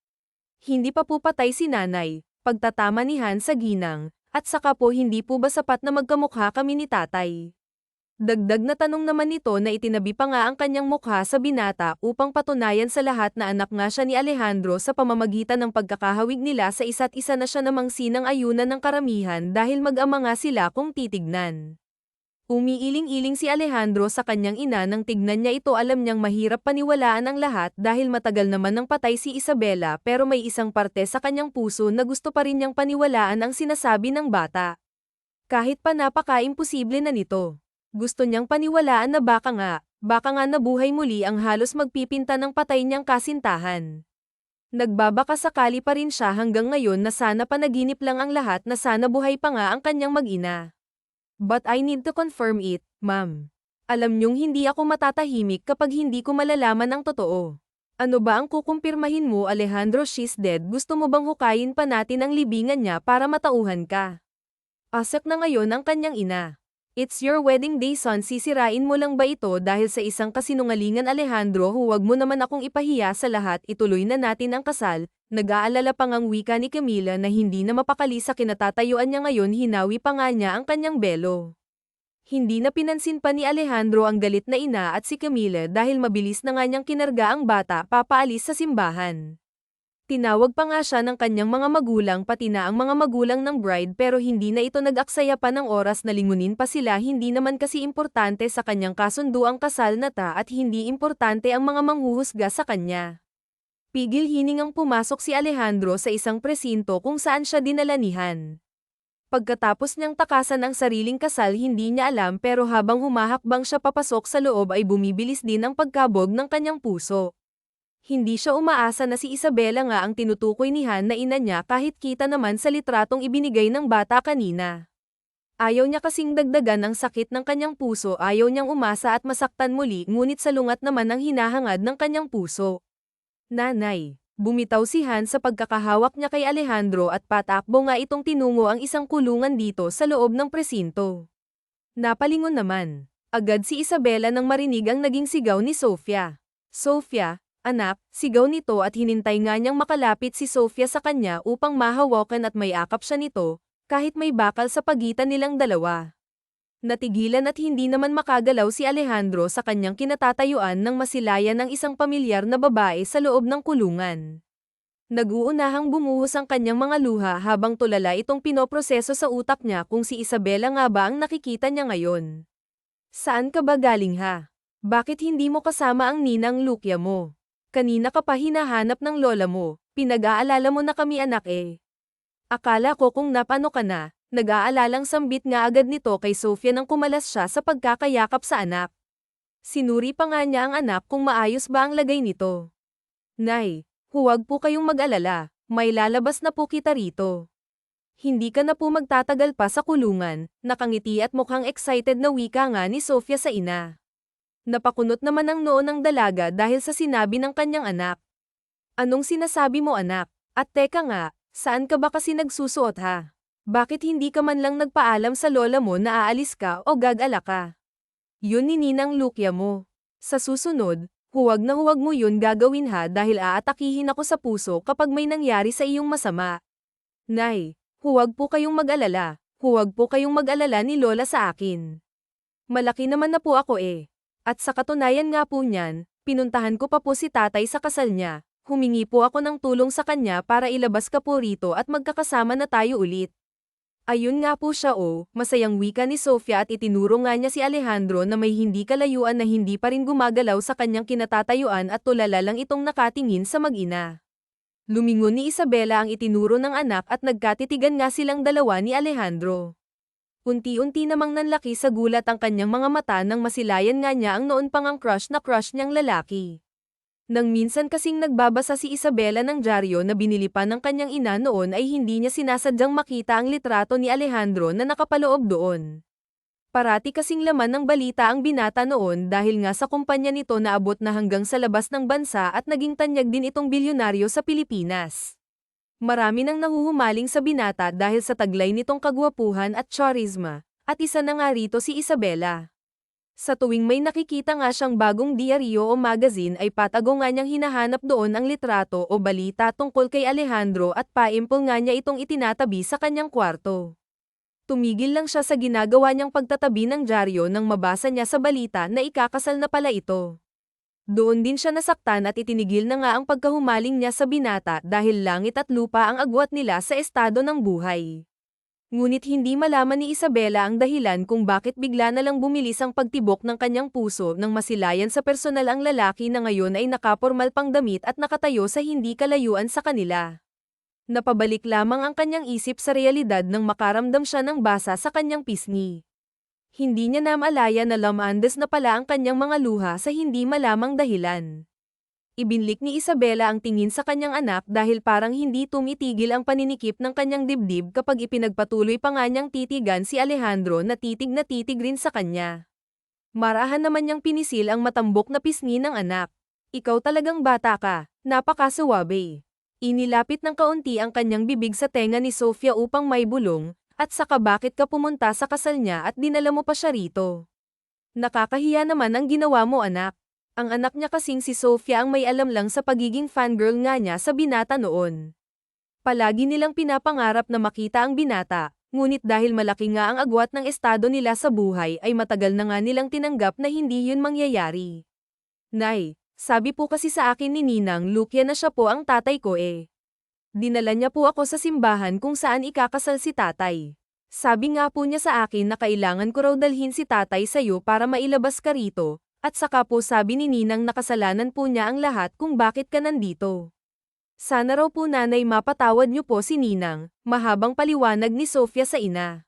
Hindi pa po patay si nanay, pagtatama ni Han sa ginang, at saka po hindi po ba sapat na magkamukha kami ni tatay? Dagdag na tanong naman nito na itinabi pa nga ang kanyang mukha sa binata upang patunayan sa lahat na anak nga siya ni Alejandro sa pamamagitan ng pagkakahawig nila sa isa't isa na siya namang sinang ayunan ng karamihan dahil mag-ama nga sila kung titignan. Umiiling-iling si Alejandro sa kanyang ina nang tignan niya ito, alam niyang mahirap paniwalaan ang lahat dahil matagal naman nang patay si Isabela pero may isang parte sa kanyang puso na gusto pa rin niyang paniwalaan ang sinasabi ng bata. Kahit pa napaka-imposible na nito. Gusto niyang paniwalaan na baka nga nabuhay muli ang halos magpipinta ng patay niyang kasintahan. Nagbabaka sakali pa rin siya hanggang ngayon na sana panaginip lang ang lahat, na sana buhay pa nga ang kanyang mag-ina. But I need to confirm it, ma'am. Alam niyong hindi ako matatahimik kapag hindi ko malalaman ang totoo. Ano ba ang kukumpirmahin mo, Alejandro? She's dead. Gusto mo bang hukayin pa natin ang libingan niya para matauhan ka? Asak na ngayon ang kanyang ina. It's your wedding day, son. Sisirain mo lang ba ito dahil sa isang kasinungalingan, Alejandro? Huwag mo naman akong ipahiya sa lahat, ituloy na natin ang kasal. Nag-aalala pa ngang wika ni Camila na hindi na mapakali sa kinatatayuan niya ngayon, hinawi pa nga niya ang kanyang belo. Hindi na pinansin pa ni Alejandro ang galit na ina at si Camila dahil mabilis na nga niyang kinarga ang bata papaalis sa simbahan. Tinawag pa nga siya ng kanyang mga magulang pati na ang mga magulang ng bride pero hindi na ito nag-aksaya pa ng oras na lingunin pa sila. Hindi naman kasi importante sa kanyang kasundo ang kasal na ta at hindi importante ang mga manghuhusga sa kanya. Pigil hiningang pumasok si Alejandro sa isang presinto kung saan siya dinala ni Han. Pagkatapos niyang takasan ang sariling kasal, hindi niya alam pero habang humahakbang siya papasok sa loob ay bumibilis din ang pagkabog ng kanyang puso. Hindi siya umaasa na si Isabela nga ang tinutukoy ni Han na ina niya kahit kita naman sa litratong ibinigay ng bata kanina. Ayaw niya kasing dagdagan ang sakit ng kanyang puso, ayaw niyang umasa at masaktan muli, ngunit salungat naman ang hinahangad ng kanyang puso. Nanay. Bumitaw si Han sa pagkakahawak niya kay Alejandro at patakbo nga itong tinungo ang isang kulungan dito sa loob ng presinto. Napalingon naman. Agad si Isabela nang marinig ang naging sigaw ni Sofia. Sofia, anak, sigaw nito at hinintay nga niyang makalapit si Sofia sa kanya upang mahawakan at mayakap siya nito, kahit may bakal sa pagitan nilang dalawa. Natigilan at hindi naman makagalaw si Alejandro sa kanyang kinatatayuan nang masilayan ng isang pamilyar na babae sa loob ng kulungan. Nag-uunahang bumuhos ang kanyang mga luha habang tulala itong pinoproseso sa utak niya kung si Isabela nga ba ang nakikita niya ngayon. Saan ka ba galing ha? Bakit hindi mo kasama ang ninang Lucia mo? Kanina ka pa hinahanap ng lola mo, pinag-aalala mo na kami anak eh. Akala ko kung napano ka na. Nag-aalalang sambit nga agad nito kay Sofia nang kumalas siya sa pagkakayakap sa anak. Sinuri pa nga niya ang anak kung maayos ba ang lagay nito. Nay, huwag po kayong mag-alala, may lalabas na po kita rito. Hindi ka na po magtatagal pa sa kulungan, nakangiti at mukhang excited na wika nga ni Sofia sa ina. Napakunot naman ang noo ng dalaga dahil sa sinabi ng kanyang anak. Anong sinasabi mo anak? At teka nga, saan ka ba kasi nagsusuot ha? Bakit hindi ka man lang nagpaalam sa lola mo na aalis ka o gag-ala ka? Yun ni Ninang Lucia mo. Sa susunod, huwag na huwag mo yun gagawin ha dahil aatakihin ako sa puso kapag may nangyari sa iyong masama. Nay, huwag po kayong mag-alala. Huwag po kayong mag-alala ni lola sa akin. Malaki naman na po ako eh. At sa katunayan nga po niyan, pinuntahan ko pa po si tatay sa kasal niya. Humingi po ako ng tulong sa kanya para ilabas ka po rito at magkakasama na tayo ulit. Ayun nga po siya masayang wika ni Sofia at itinuro nga niya si Alejandro na may hindi kalayuan na hindi pa rin gumagalaw sa kanyang kinatatayuan at tulala lang itong nakatingin sa mag-ina. Lumingon ni Isabela ang itinuro ng anak at nagkatitigan nga silang dalawa ni Alejandro. Unti-unti namang nanlaki sa gulat ang kanyang mga mata nang masilayan nga niya ang noon pang ang crush niyang lalaki. Nang minsan kasing nagbabasa si Isabela ng dyaryo na binili pa ng kanyang ina noon ay hindi niya sinasadyang makita ang litrato ni Alejandro na nakapaloob doon. Parati kasing laman ng balita ang binata noon dahil nga sa kumpanya nito naabot na hanggang sa labas ng bansa at naging tanyag din itong bilyonaryo sa Pilipinas. Marami nang nahuhumaling sa binata dahil sa taglay nitong kagwapuhan at charisma, at isa na nga rito si Isabela. Sa tuwing may nakikita nga siyang bagong diaryo o magazine ay patago nga niyang hinahanap doon ang litrato o balita tungkol kay Alejandro at paimpol nga niya itong itinatabi sa kanyang kwarto. Tumigil lang siya sa ginagawa niyang pagtatabi ng dyaryo nang mabasa niya sa balita na ikakasal na pala ito. Doon din siya nasaktan at itinigil na nga ang pagkahumaling niya sa binata dahil langit at lupa ang agwat nila sa estado ng buhay. Ngunit hindi malaman ni Isabela ang dahilan kung bakit bigla na lang bumilis ang pagtibok ng kanyang puso nang masilayan sa personal ang lalaki na ngayon ay nakapormal pang damit at nakatayo sa hindi kalayuan sa kanila. Napabalik lamang ang kanyang isip sa realidad nang makaramdam siya ng basa sa kanyang pisngi. Hindi niya namalaya na lamandes na pala ang kanyang mga luha sa hindi malamang dahilan. Ibinlik ni Isabela ang tingin sa kanyang anak dahil parang hindi tumitigil ang paninikip ng kanyang dibdib kapag ipinagpatuloy pa nga niyang titigan si Alejandro na titig rin sa kanya. Marahan naman niyang pinisil ang matambok na pisngi ng anak. Ikaw talagang bata ka, napakasuwabe. Inilapit ng kaunti ang kanyang bibig sa tenga ni Sofia upang may bulong, at saka bakit ka pumunta sa kasal niya at dinala mo pa siya rito? Nakakahiya naman ang ginawa mo anak. Ang anak niya kasing si Sofia ang may alam lang sa pagiging fangirl nga niya sa binata noon. Palagi nilang pinapangarap na makita ang binata, ngunit dahil malaki nga ang agwat ng estado nila sa buhay ay matagal na nga nilang tinanggap na hindi yun mangyayari. Nay, sabi po kasi sa akin ni Ninang Lucia na siya po ang tatay ko eh. Dinala niya po ako sa simbahan kung saan ikakasal si tatay. Sabi nga po niya sa akin na kailangan ko raw dalhin si tatay sa'yo para mailabas ka rito. At saka po sabi ni Ninang nakasalanan po niya ang lahat kung bakit ka nandito. Sana raw po nanay mapatawad niyo po si Ninang, mahabang paliwanag ni Sofia sa ina.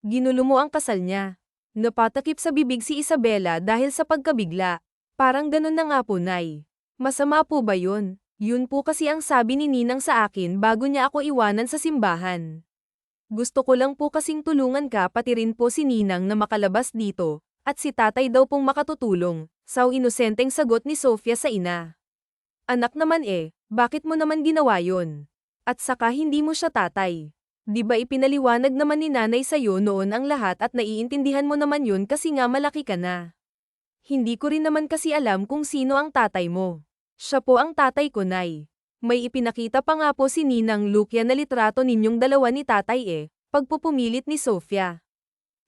Ginulo mo ang kasal niya. Napatakip sa bibig si Isabela dahil sa pagkabigla. Parang ganun na nga po nay. Masama po ba yun? Yun po kasi ang sabi ni Ninang sa akin bago niya ako iwanan sa simbahan. Gusto ko lang po kasing tulungan ka pati rin po si Ninang na makalabas dito, at si tatay daw pong makatutulong, saw inosenteng sagot ni Sofia sa ina. Anak naman bakit mo naman ginawa yun? At saka hindi mo siya tatay. Di ba ipinaliwanag naman ni nanay sa'yo noon ang lahat at naiintindihan mo naman yun kasi nga malaki ka na. Hindi ko rin naman kasi alam kung sino ang tatay mo. Siya po ang tatay ko, Nay. May ipinakita pa nga po si Ninang Lucia na litrato ninyong dalawa ni tatay pagpupumilit ni Sofia.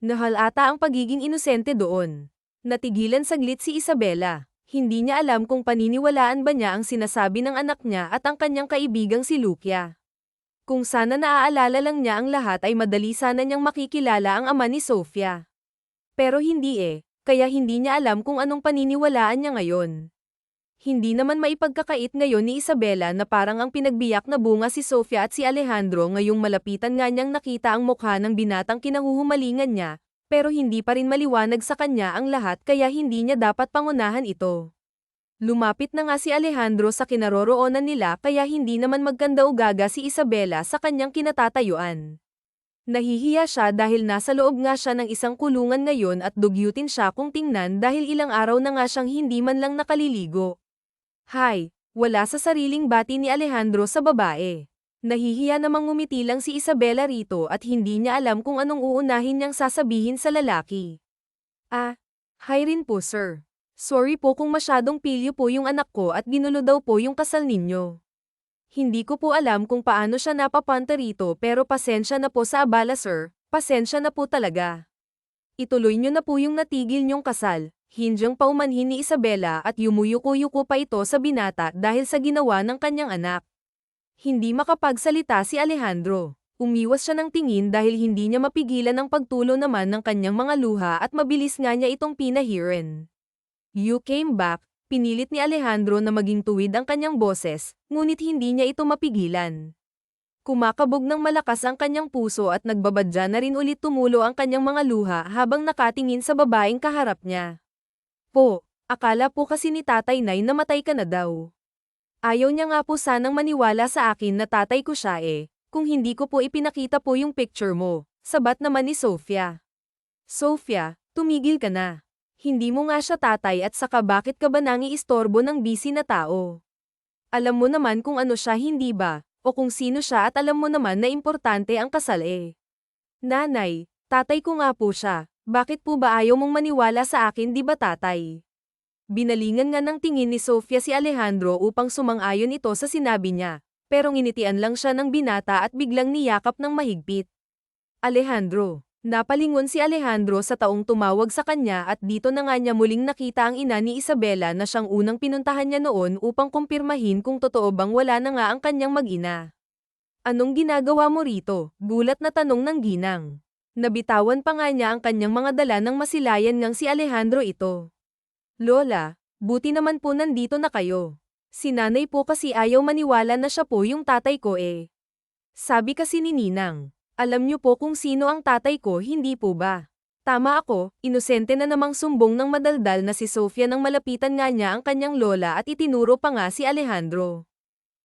Nahal ata ang pagiging inosente doon. Natigilan saglit si Isabela. Hindi niya alam kung paniniwalaan ba niya ang sinasabi ng anak niya at ang kanyang kaibigang si Lucia. Kung sana naaalala lang niya ang lahat ay madali sana niyang makikilala ang ama ni Sofia. Pero hindi kaya hindi niya alam kung anong paniniwalaan niya ngayon. Hindi naman maipagkakait ngayon ni Isabela na parang ang pinagbiyak na bunga si Sofia at si Alejandro ngayong malapitan nga niyang nakita ang mukha ng binatang kinahuhumalingan niya, pero hindi pa rin maliwanag sa kanya ang lahat kaya hindi niya dapat pangunahan ito. Lumapit na nga si Alejandro sa kinaroroonan nila kaya hindi naman magkanda-ugaga si Isabela sa kanyang kinatatayuan. Nahihiya siya dahil nasa loob nga siya ng isang kulungan ngayon at dugyutin siya kung tingnan dahil ilang araw na nga siyang hindi man lang nakaliligo. Hay, wala sa sariling bati ni Alejandro sa babae. Nahihiya namang ngumiti lang si Isabela rito at hindi niya alam kung anong uunahin niyang sasabihin sa lalaki. Hi rin po sir. Sorry po kung masyadong pilyo po yung anak ko at ginulo daw po yung kasal ninyo. Hindi ko po alam kung paano siya napapunta rito pero pasensya na po sa abala sir, pasensya na po talaga. Ituloy niyo na po yung natigil niyong kasal. Hindyang paumanhin ni Isabela at yumuyuko-yuko pa ito sa binata dahil sa ginawa ng kanyang anak. Hindi makapagsalita si Alejandro. Umiwas siya ng tingin dahil hindi niya mapigilan ang pagtulo naman ng kanyang mga luha at mabilis nga niya itong pinahirin. You came back, pinilit ni Alejandro na maging tuwid ang kanyang boses, ngunit hindi niya ito mapigilan. Kumakabog ng malakas ang kanyang puso at nagbabadya na rin ulit tumulo ang kanyang mga luha habang nakatingin sa babaeng kaharap niya. Po, akala po kasi ni Tatay Nay na matay ka na daw. Ayaw niya nga po sanang maniwala sa akin na tatay ko siya kung hindi ko po ipinakita po yung picture mo, sabat naman ni Sofia. Sofia, tumigil ka na. Hindi mo nga siya tatay at saka bakit ka ba nangiistorbo ng busy na tao? Alam mo naman kung ano siya hindi ba, o kung sino siya at alam mo naman na importante ang kasal Nanay, tatay ko nga po siya. Bakit po ba ayaw mong maniwala sa akin di ba tatay? Binalingan nga ng tingin ni Sofia si Alejandro upang sumang-ayon ito sa sinabi niya, pero nginitian lang siya ng binata at biglang niyakap ng mahigpit. Alejandro. Napalingon si Alejandro sa taong tumawag sa kanya at dito na nga niya muling nakita ang ina ni Isabela na siyang unang pinuntahan niya noon upang kumpirmahin kung totoo bang wala na nga ang kanyang mag-ina. Anong ginagawa mo rito? Gulat na tanong ng ginang. Nabitawan pa nga niya ang kanyang mga dala nang masilayan ngang si Alejandro ito. Lola, buti naman po nandito na kayo. Si nanay po kasi ayaw maniwala na siya po yung tatay ko Sabi kasi ni Ninang, alam niyo po kung sino ang tatay ko hindi po ba? Tama ako, inosente na namang sumbong ng madaldal na si Sofia nang malapitan nga niya ang kanyang lola at itinuro pa nga si Alejandro.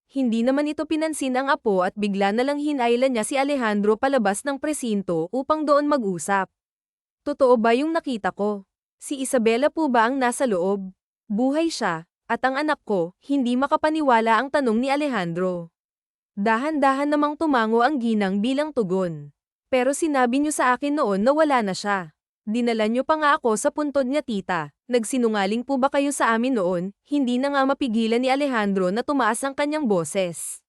Hindi naman ito pinansin ang apo at bigla na lang hinailan niya si Alejandro palabas ng presinto upang doon mag-usap. Totoo ba yung nakita ko? Si Isabela po ba ang nasa loob? Buhay siya, at ang anak ko, hindi makapaniwala ang tanong ni Alejandro. Dahan-dahan namang tumango ang ginang bilang tugon. Pero sinabi niyo sa akin noon na wala na siya. Dinala niyo pa nga ako sa puntod niya tita. Nagsinungaling po ba kayo sa amin noon? Hindi na nga mapigilan ni Alejandro na tumaas ang kanyang boses.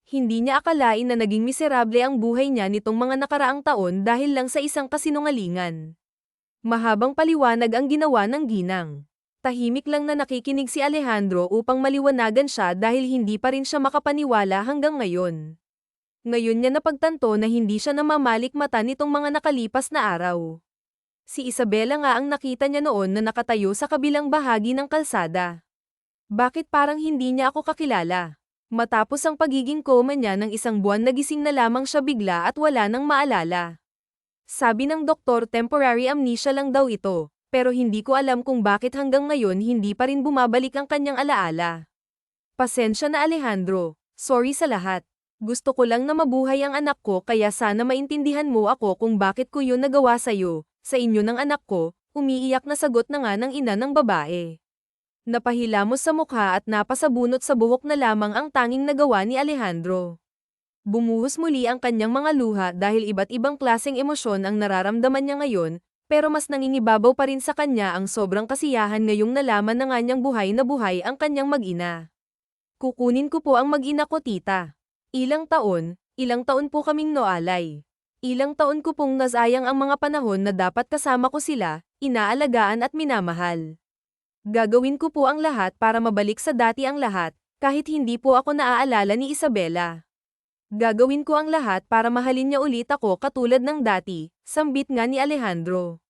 Hindi niya akalain na naging miserable ang buhay niya nitong mga nakaraang taon dahil lang sa isang kasinungalingan. Mahabang paliwanag ang ginawa ng ginang. Tahimik lang na nakikinig si Alejandro upang maliwanagan siya dahil hindi pa rin siya makapaniwala hanggang ngayon. Ngayon niya napagtanto na hindi siya namamalik mata nitong mga nakalipas na araw. Si Isabela nga ang nakita niya noon na nakatayo sa kabilang bahagi ng kalsada. Bakit parang hindi niya ako kakilala? Matapos ang pagiging coma niya ng isang buwan nagising na lamang siya bigla at wala nang maalala. Sabi ng doktor temporary amnesia lang daw ito, pero hindi ko alam kung bakit hanggang ngayon hindi pa rin bumabalik ang kanyang alaala. Pasensya na Alejandro. Sorry sa lahat. Gusto ko lang na mabuhay ang anak ko kaya sana maintindihan mo ako kung bakit ko yun nagawa sa'yo, sa inyo ng anak ko, umiiyak na sagot na nga ng ina ng babae. Napahilamos sa mukha at napasabunot sa buhok na lamang ang tanging nagawa ni Alejandro. Bumuhos muli ang kanyang mga luha dahil iba't ibang klaseng emosyon ang nararamdaman niya ngayon, pero mas nangingibabaw pa rin sa kanya ang sobrang kasiyahan ngayong nalaman na nga niyang buhay na buhay ang kanyang mag-ina. Kukunin ko po ang mag-ina ko tita. Ilang taon po kaming noalay. Ilang taon ko pong nasayang ang mga panahon na dapat kasama ko sila, inaalagaan at minamahal. Gagawin ko po ang lahat para mabalik sa dati ang lahat, kahit hindi po ako naaalala ni Isabela. Gagawin ko ang lahat para mahalin niya ulit ako katulad ng dati, sambit nga ni Alejandro.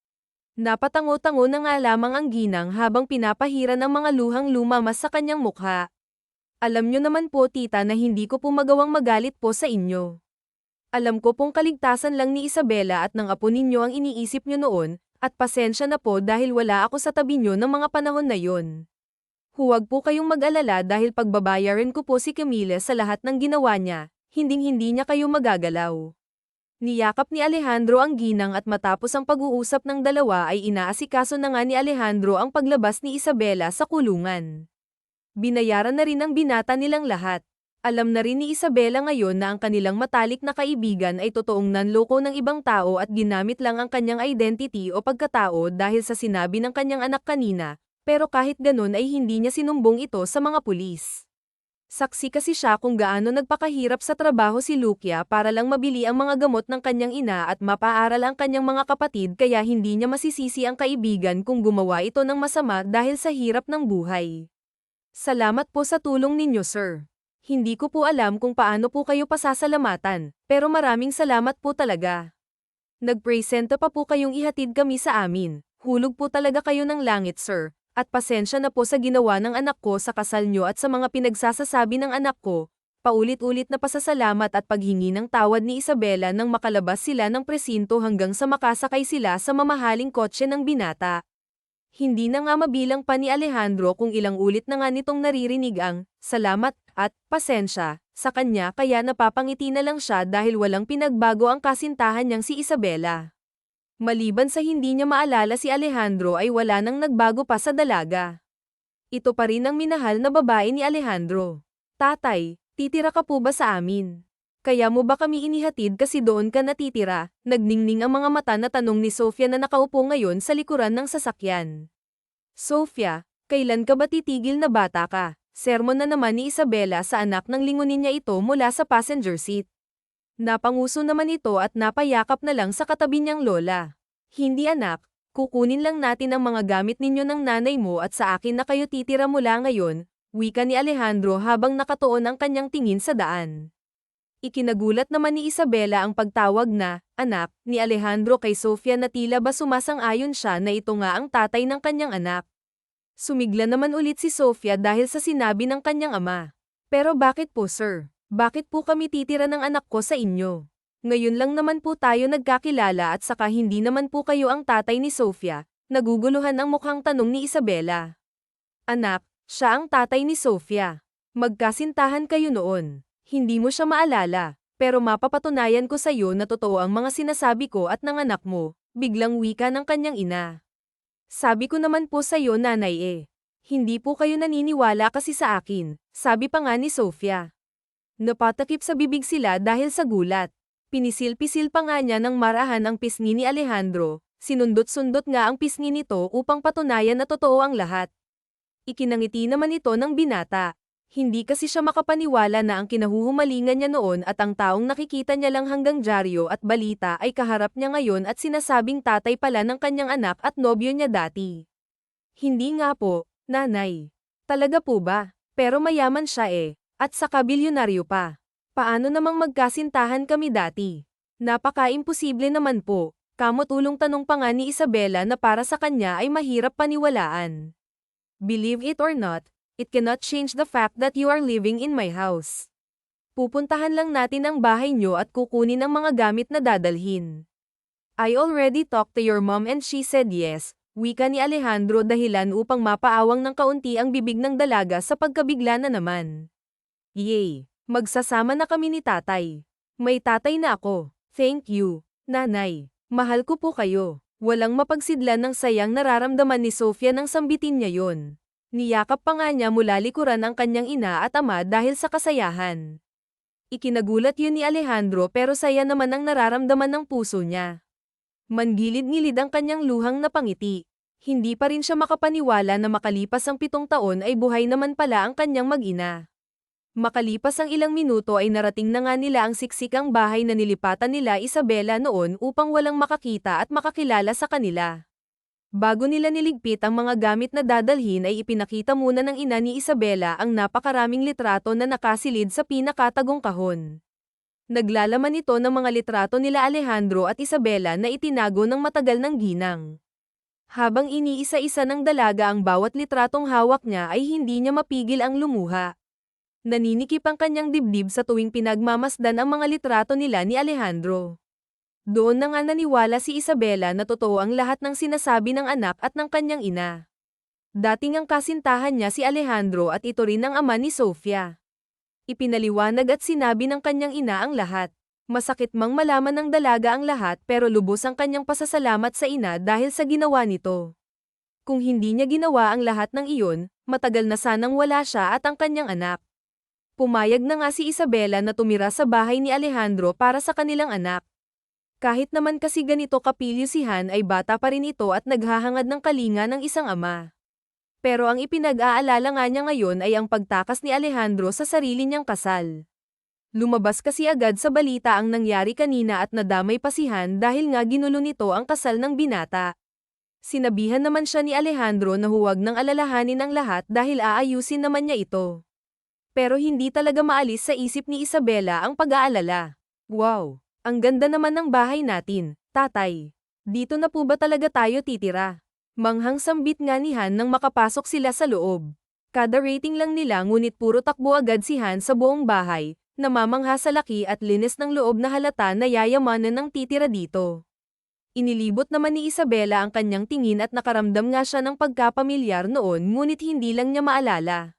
Napatango-tango na nga lamang ang ginang habang pinapahiran ang mga luhang lumamas sa kanyang mukha. Alam nyo naman po tita na hindi ko po magawang magalit po sa inyo. Alam ko pong kaligtasan lang ni Isabela at ng apo ninyo ang iniisip nyo noon, at pasensya na po dahil wala ako sa tabi nyo ng mga panahon na yon. Huwag po kayong mag-alala dahil pagbabayaran ko po si Camille sa lahat ng ginawa niya, hinding-hindi niya kayo magagalaw. Niyakap ni Alejandro ang ginang at matapos ang pag-uusap ng dalawa ay inaasikaso na nga ni Alejandro ang paglabas ni Isabela sa kulungan. Binayaran na rin ang binata nilang lahat. Alam na rin ni Isabela ngayon na ang kanilang matalik na kaibigan ay totoong nanloko ng ibang tao at ginamit lang ang kanyang identity o pagkatao dahil sa sinabi ng kanyang anak kanina, pero kahit ganun ay hindi niya sinumbong ito sa mga pulis. Saksi kasi siya kung gaano nagpakahirap sa trabaho si Lucia para lang mabili ang mga gamot ng kanyang ina at mapaaral ang kanyang mga kapatid kaya hindi niya masisisi ang kaibigan kung gumawa ito ng masama dahil sa hirap ng buhay. Salamat po sa tulong ninyo sir. Hindi ko po alam kung paano po kayo pasasalamatan, pero maraming salamat po talaga. Nagpresenta pa po kayong ihatid kami sa amin, hulog po talaga kayo ng langit sir, at pasensya na po sa ginawa ng anak ko sa kasal nyo at sa mga pinagsasasabi ng anak ko, paulit-ulit na pasasalamat at paghingi ng tawad ni Isabela nang makalabas sila ng presinto hanggang sa makasakay sila sa mamahaling kotse ng binata. Hindi na nga mabilang pa ni Alejandro kung ilang ulit na nga nitong naririnig ang salamat at pasensya sa kanya kaya napapangiti na lang siya dahil walang pinagbago ang kasintahan niyang si Isabela. Maliban sa hindi niya maalala si Alejandro ay wala nang nagbago pa sa dalaga. Ito pa rin ang minahal na babae ni Alejandro. Tatay, titira ka po ba sa amin? Kaya mo ba kami inihatid kasi doon ka natitira? Nagningning ang mga mata na tanong ni Sofia na nakaupo ngayon sa likuran ng sasakyan. Sofia, kailan ka ba titigil na bata ka? Sermon na naman ni Isabela sa anak nang lingunin niya ito mula sa passenger seat. Napanguso naman ito at napayakap na lang sa katabi niyang lola. Hindi anak, kukunin lang natin ang mga gamit ninyo ng nanay mo at sa akin na kayo titira mula ngayon, wika ni Alejandro habang nakatuon ang kanyang tingin sa daan. Ikinagulat naman ni Isabela ang pagtawag na, anak, ni Alejandro kay Sofia na tila ba sumasang-ayon siya na ito nga ang tatay ng kanyang anak. Sumigla naman ulit si Sofia dahil sa sinabi ng kanyang ama. Pero bakit po sir? Bakit po kami titira ng anak ko sa inyo? Ngayon lang naman po tayo nagkakilala at saka hindi naman po kayo ang tatay ni Sofia, naguguluhan ang mukhang tanong ni Isabela. Anak, siya ang tatay ni Sofia. Magkasintahan kayo noon. Hindi mo siya maalala, pero mapapatunayan ko sa iyo na totoo ang mga sinasabi ko at ng anak mo, biglang wika ng kanyang ina. Sabi ko naman po sa iyo nanay Hindi po kayo naniniwala kasi sa akin, sabi pa nga ni Sofia. Napatakip sa bibig sila dahil sa gulat. Pinisil-pisil pa nga niya ng marahan ang pisngi ni Alejandro, sinundot-sundot nga ang pisngi nito upang patunayan na totoo ang lahat. Ikinangiti naman ito ng binata. Hindi kasi siya makapaniwala na ang kinahuhumalingan niya noon at ang taong nakikita niya lang hanggang dyaryo at balita ay kaharap niya ngayon at sinasabing tatay pala ng kanyang anak at nobyo niya dati. Hindi nga po, nanay. Talaga po ba? Pero mayaman siya at saka bilyonaryo pa. Paano namang magkasintahan kami dati? Napaka-imposible naman po. Kamot-ulong tanong pa nga ni Isabela na para sa kanya ay mahirap paniwalaan. Believe it or not, it cannot change the fact that you are living in my house. Pupuntahan lang natin ang bahay nyo at kukunin ang mga gamit na dadalhin. I already talked to your mom and she said yes, Wika ni Alejandro dahilan upang mapaawang ng kaunti ang bibig ng dalaga sa pagkabigla na naman. Yay! Magsasama na kami ni tatay. May tatay na ako. Thank you, nanay. Mahal ko po kayo. Walang mapagsidlan ng sayang nararamdaman ni Sofia nang sambitin niya yon. Niyakap pa nga niya mula likuran ang kanyang ina at ama dahil sa kasayahan. Ikinagulat yun ni Alejandro pero saya naman ang nararamdaman ng puso niya. Mangilid-ngilid ang kanyang luhang napangiti. Hindi pa rin siya makapaniwala na makalipas ang 7 taon ay buhay naman pala ang kanyang mag-ina. Makalipas ang ilang minuto ay narating na nga nila ang siksikang bahay na nilipatan nila Isabela noon upang walang makakita at makakilala sa kanila. Bago nila niligpit ang mga gamit na dadalhin ay ipinakita muna ng ina ni Isabela ang napakaraming litrato na nakasilid sa pinakatagong kahon. Naglalaman ito ng mga litrato nila Alejandro at Isabela na itinago ng matagal ng ginang. Habang iniisa-isa ng dalaga ang bawat litratong hawak niya ay hindi niya mapigil ang lumuha. Naninikip ang kanyang dibdib sa tuwing pinagmamasdan ang mga litrato nila ni Alejandro. Doon na nga naniwala si Isabela na totoo ang lahat ng sinasabi ng anak at ng kanyang ina. Dating ang kasintahan niya si Alejandro at ito rin ang ama ni Sofia. Ipinaliwanag at sinabi ng kanyang ina ang lahat. Masakit mang malaman ng dalaga ang lahat pero lubos ang kanyang pasasalamat sa ina dahil sa ginawa nito. Kung hindi niya ginawa ang lahat ng iyon, matagal na sanang wala siya at ang kanyang anak. Pumayag na nga si Isabela na tumira sa bahay ni Alejandro para sa kanilang anak. Kahit naman kasi ganito kapilyo si Han ay bata pa rin ito at naghahangad ng kalinga ng isang ama. Pero ang ipinag-aalala nga niya ngayon ay ang pagtakas ni Alejandro sa sarili niyang kasal. Lumabas kasi agad sa balita ang nangyari kanina at nadamay pa si Han dahil nga ginulo nito ang kasal ng binata. Sinabihan naman siya ni Alejandro na huwag nang alalahanin ang lahat dahil aayusin naman niya ito. Pero hindi talaga maalis sa isip ni Isabela ang pag-aalala. Wow! Ang ganda naman ng bahay natin, tatay. Dito na po ba talaga tayo titira? Manghang sambit nga ni Han nang makapasok sila sa loob. Kada rating lang nila ngunit puro takbo agad si Han sa buong bahay, namamangha sa laki at linis ng loob na halata na yayamanan ng titira dito. Inilibot naman ni Isabela ang kanyang tingin at nakaramdam nga siya ng pagkapamilyar noon ngunit hindi lang niya maalala.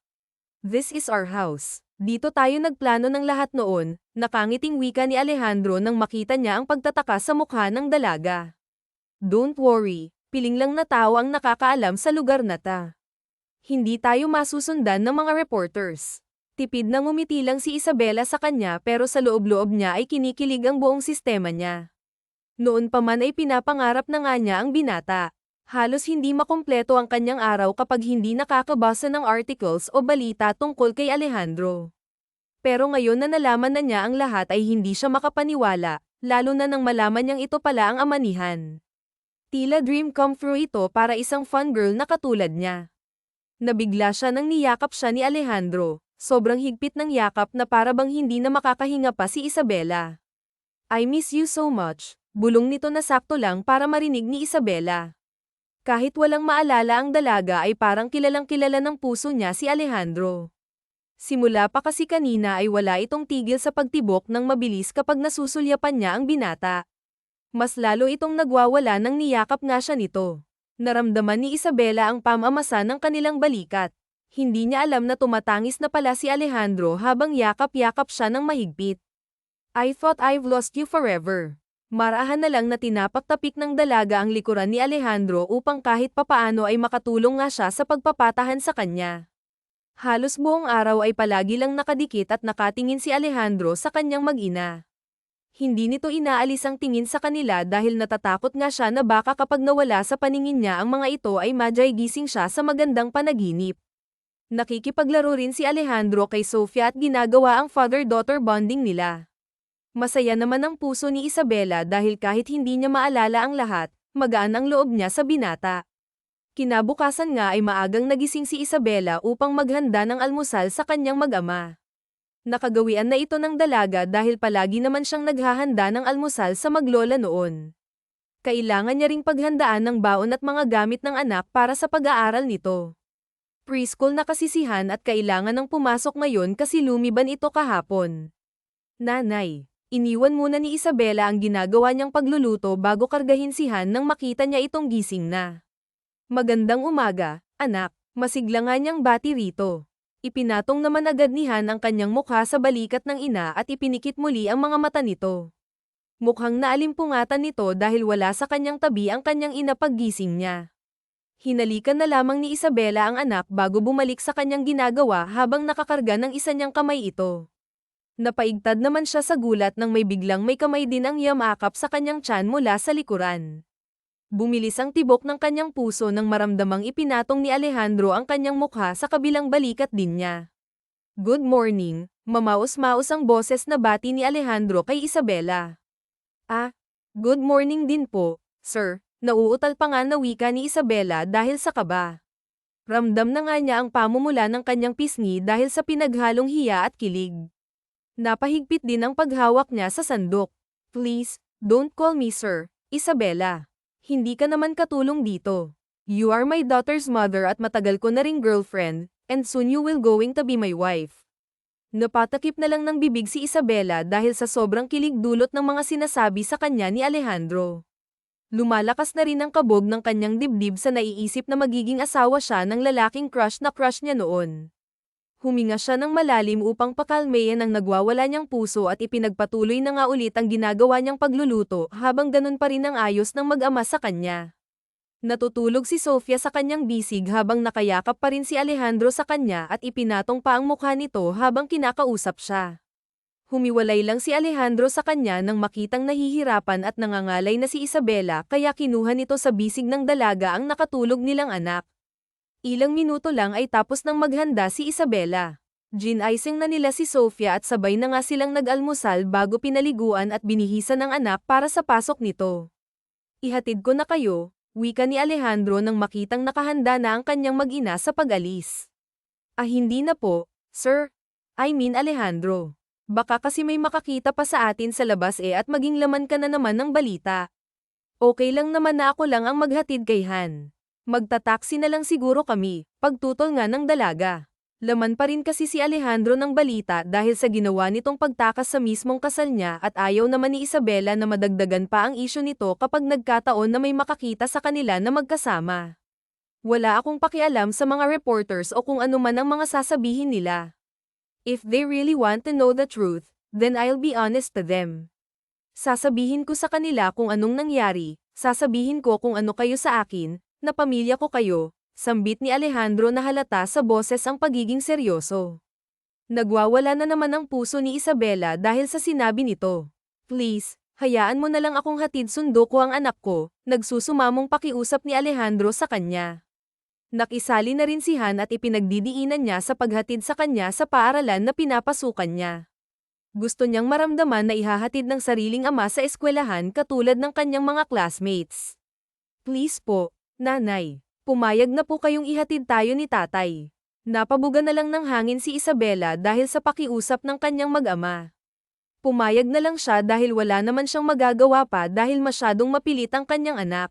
This is our house. Dito tayo nagplano ng lahat noon, nakangiting wika ni Alejandro nang makita niya ang pagtataka sa mukha ng dalaga. Don't worry. Piling lang na tao ang nakakaalam sa lugar na ta. Hindi tayo masusundan ng mga reporters. Tipid na ngumiti lang si Isabela sa kanya pero sa loob-loob niya ay kinikilig ang buong sistema niya. Noon pa man ay pinapangarap na nga niya ang binata. Halos hindi makumpleto ang kanyang araw kapag hindi nakakabasa ng articles o balita tungkol kay Alejandro. Pero ngayon na nalaman na niya ang lahat ay hindi siya makapaniwala, lalo na nang malaman niyang ito pala ang amanihan. Tila dream come true ito para isang fun girl na katulad niya. Nabigla siya nang niyakap siya ni Alejandro, sobrang higpit ng yakap na para bang hindi na makakahinga pa si Isabela. I miss you so much, bulong nito na sakto lang para marinig ni Isabela. Kahit walang maalala ang dalaga ay parang kilalang kilala ng puso niya si Alejandro. Simula pa kasi kanina ay wala itong tigil sa pagtibok ng mabilis kapag nasusulyapan niya ang binata. Mas lalo itong nagwawala nang niyakap nga siya nito. Naramdaman ni Isabela ang pamamasa ng kanilang balikat. Hindi niya alam na tumatangis na pala si Alejandro habang yakap-yakap siya ng mahigpit. I thought I've lost you forever. Marahan na lang na tinapak-tapik ng dalaga ang likuran ni Alejandro upang kahit papaano ay makatulong nga siya sa pagpapatahan sa kanya. Halos buong araw ay palagi lang nakadikit at nakatingin si Alejandro sa kanyang mag-ina. Hindi nito inaalis ang tingin sa kanila dahil natatakot nga siya na baka kapag nawala sa paningin niya ang mga ito ay madyay gising siya sa magandang panaginip. Nakikipaglaro rin si Alejandro kay Sofia at ginagawa ang father-daughter bonding nila. Masaya naman ang puso ni Isabela dahil kahit hindi niya maalala ang lahat, magaan ang loob niya sa binata. Kinabukasan nga ay maagang nagising si Isabela upang maghanda ng almusal sa kanyang mag-ama. Nakagawian na ito ng dalaga dahil palagi naman siyang naghahanda ng almusal sa maglola noon. Kailangan niya ring paghandaan ng baon at mga gamit ng anak para sa pag-aaral nito. Preschool na kasi si Han at kailangan ng pumasok ngayon kasi lumiban ito kahapon. Nanay, iniwan muna ni Isabela ang ginagawa niyang pagluluto bago kargahin si Han nang makita niya itong gising na. Magandang umaga, anak. Masigla nga niyang bati rito. Ipinatong naman agad ni Han ang kanyang mukha sa balikat ng ina at ipinikit muli ang mga mata nito. Mukhang naalimpungatan nito dahil wala sa kanyang tabi ang kanyang ina paggising niya. Hinalikan na lamang ni Isabela ang anak bago bumalik sa kanyang ginagawa habang nakakarga ng isa niyang kamay ito. Napaigtad naman siya sa gulat nang may kamay din ang yamakap sa kanyang tiyan mula sa likuran. Bumilis ang tibok ng kanyang puso nang maramdamang ipinatong ni Alejandro ang kanyang mukha sa kabilang balikat din niya. Good morning, mamaos-maos ang boses na bati ni Alejandro kay Isabela. Ah, good morning din po, sir, nauutal pa nga na wika ni Isabela dahil sa kaba. Ramdam na nga niya ang pamumula ng kanyang pisngi dahil sa pinaghalong hiya at kilig. Napahigpit din ang paghawak niya sa sandok. Please, don't call me sir, Isabela. Hindi ka naman katulong dito. You are my daughter's mother at matagal ko na ring girlfriend, and soon you will going to be my wife. Napatakip na lang ng bibig si Isabela dahil sa sobrang kilig dulot ng mga sinasabi sa kanya ni Alejandro. Lumalakas na rin ang kabog ng kanyang dibdib sa naiisip na magiging asawa siya ng lalaking crush na crush niya noon. Huminga siya ng malalim upang pakalmayan ang nagwawala niyang puso at ipinagpatuloy na nga ulit ang ginagawa niyang pagluluto habang ganun pa rin ang ayos ng mag-ama sa kanya. Natutulog si Sofia sa kanyang bisig habang nakayakap pa rin si Alejandro sa kanya at ipinatong pa ang mukha nito habang kinakausap siya. Humiwalay lang si Alejandro sa kanya nang makitang nahihirapan at nangangalay na si Isabela kaya kinuha nito sa bisig ng dalaga ang nakatulog nilang anak. Ilang minuto lang ay tapos nang maghanda si Isabela. Gin-icing na nila si Sofia at sabay na nga silang nag-almusal bago pinaliguan at binihisan ng anak para sa pasok nito. Ihatid ko na kayo, wika ni Alejandro nang makitang nakahanda na ang kanyang mag-ina sa pag-alis. Ah hindi na po, sir. I mean Alejandro. Baka kasi may makakita pa sa atin sa labas at maging laman ka na naman ng balita. Okay lang naman na ako lang ang maghatid kay Han. Magtataksi na lang siguro kami, pagtutol nga ng dalaga. Laman pa rin kasi si Alejandro ng balita dahil sa ginawa nitong pagtakas sa mismong kasal niya at ayaw naman ni Isabela na madagdagan pa ang isyu nito kapag nagkataon na may makakita sa kanila na magkasama. Wala akong pakialam sa mga reporters o kung ano man ang mga sasabihin nila. If they really want to know the truth, then I'll be honest to them. Sasabihin ko sa kanila kung anong nangyari, sasabihin ko kung ano kayo sa akin, na pamilya ko kayo, sambit ni Alejandro na halata sa boses ang pagiging seryoso. Nagwawala na naman ang puso ni Isabela dahil sa sinabi nito. Please, hayaan mo na lang akong hatid sundo ko ang anak ko, nagsusumamong pakiusap ni Alejandro sa kanya. Nakisali na rin si Han at ipinagdidiinan niya sa paghatid sa kanya sa paaralan na pinapasukan niya. Gusto niyang maramdaman na ihahatid ng sariling ama sa eskwelahan katulad ng kanyang mga classmates. Please po, nanay, pumayag na po kayong ihatid tayo ni tatay. Napabuga na lang ng hangin si Isabela dahil sa pakiusap ng kanyang mag-ama. Pumayag na lang siya dahil wala naman siyang magagawa pa dahil masyadong mapilit ang kanyang anak.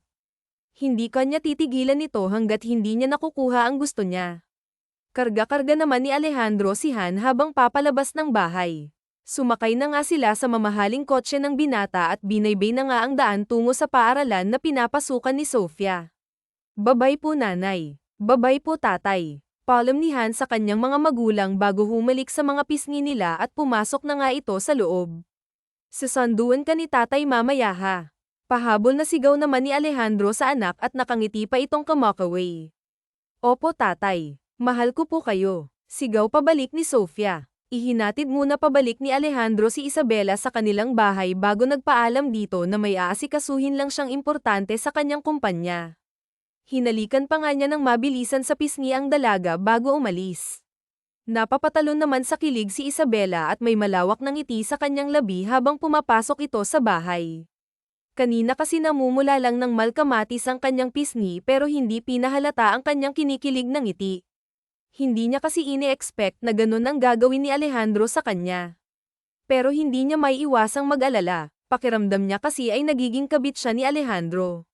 Hindi kanya titigilan nito hanggat hindi niya nakukuha ang gusto niya. Karga-karga naman ni Alejandro si Han habang papalabas ng bahay. Sumakay na nga sila sa mamahaling kotse ng binata at binaybay na nga ang daan tungo sa paaralan na pinapasukan ni Sofia. Babay po nanay. Babay po tatay. Paalam ni Han sa kanyang mga magulang bago humalik sa mga pisngi nila at pumasok na nga ito sa loob. Susunduan ka ni tatay mamaya ha. Pahabol na sigaw naman ni Alejandro sa anak at nakangiti pa itong kamakaway. Opo tatay. Mahal ko po kayo. Sigaw pabalik ni Sofia. Ihinatid muna pabalik ni Alejandro si Isabela sa kanilang bahay bago nagpaalam dito na may aasikasuhin lang siyang importante sa kanyang kumpanya. Hinalikan pa nga niya ng mabilisan sa pisngi ang dalaga bago umalis. Napapatalon naman sa kilig si Isabela at may malawak na ngiti sa kanyang labi habang pumapasok ito sa bahay. Kanina kasi namumula lang ng malkamatis ang kanyang pisngi pero hindi pinahalata ang kanyang kinikilig na ngiti. Hindi niya kasi ine-expect na ganun ang gagawin ni Alejandro sa kanya. Pero hindi niya may iwasang mag-alala, pakiramdam niya kasi ay nagiging kabit siya ni Alejandro.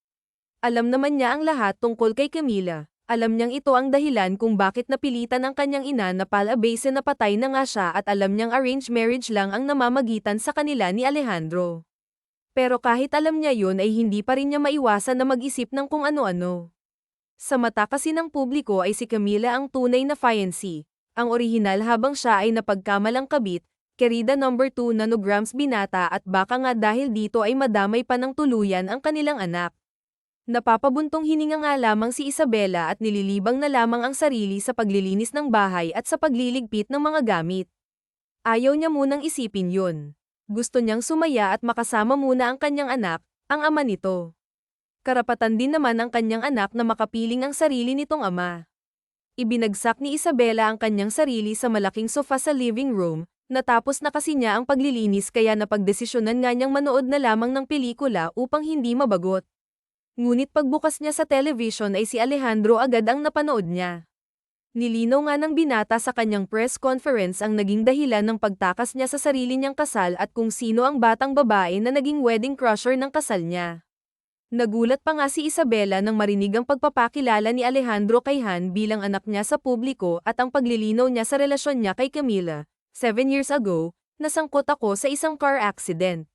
Alam naman niya ang lahat tungkol kay Camila, alam niyang ito ang dahilan kung bakit napilitan ang kanyang ina na palabase na patay na nga siya at alam niyang arranged marriage lang ang namamagitan sa kanila ni Alejandro. Pero kahit alam niya yun ay hindi pa rin niya maiwasan na mag-isip ng kung ano-ano. Sa mata kasi ng publiko ay si Camila ang tunay na fiancé, ang orihinal habang siya ay napagkamalang kabit, querida number 2 nanograms binata at baka nga dahil dito ay madamay pa ng tuluyan ang kanilang anak. Napapabuntong hininga nga lamang si Isabela at nililibang na lamang ang sarili sa paglilinis ng bahay at sa pagliligpit ng mga gamit. Ayaw niya munang isipin yun. Gusto niyang sumaya at makasama muna ang kanyang anak, ang ama nito. Karapatan din naman ng kanyang anak na makapiling ang sarili nitong ama. Ibinagsak ni Isabela ang kanyang sarili sa malaking sofa sa living room, natapos na kasi niya ang paglilinis kaya napagdesisyonan nga niyang manood na lamang ng pelikula upang hindi mabagot. Ngunit pagbukas niya sa television ay si Alejandro agad ang napanood niya. Nilinaw nga ng binata sa kanyang press conference ang naging dahilan ng pagtakas niya sa sarili niyang kasal at kung sino ang batang babae na naging wedding crusher ng kasal niya. Nagulat pa nga si Isabela nang marinig ang pagpapakilala ni Alejandro kay Han bilang anak niya sa publiko at ang paglilinaw niya sa relasyon niya kay Camila. 7 years ago, nasangkot ako sa isang car accident.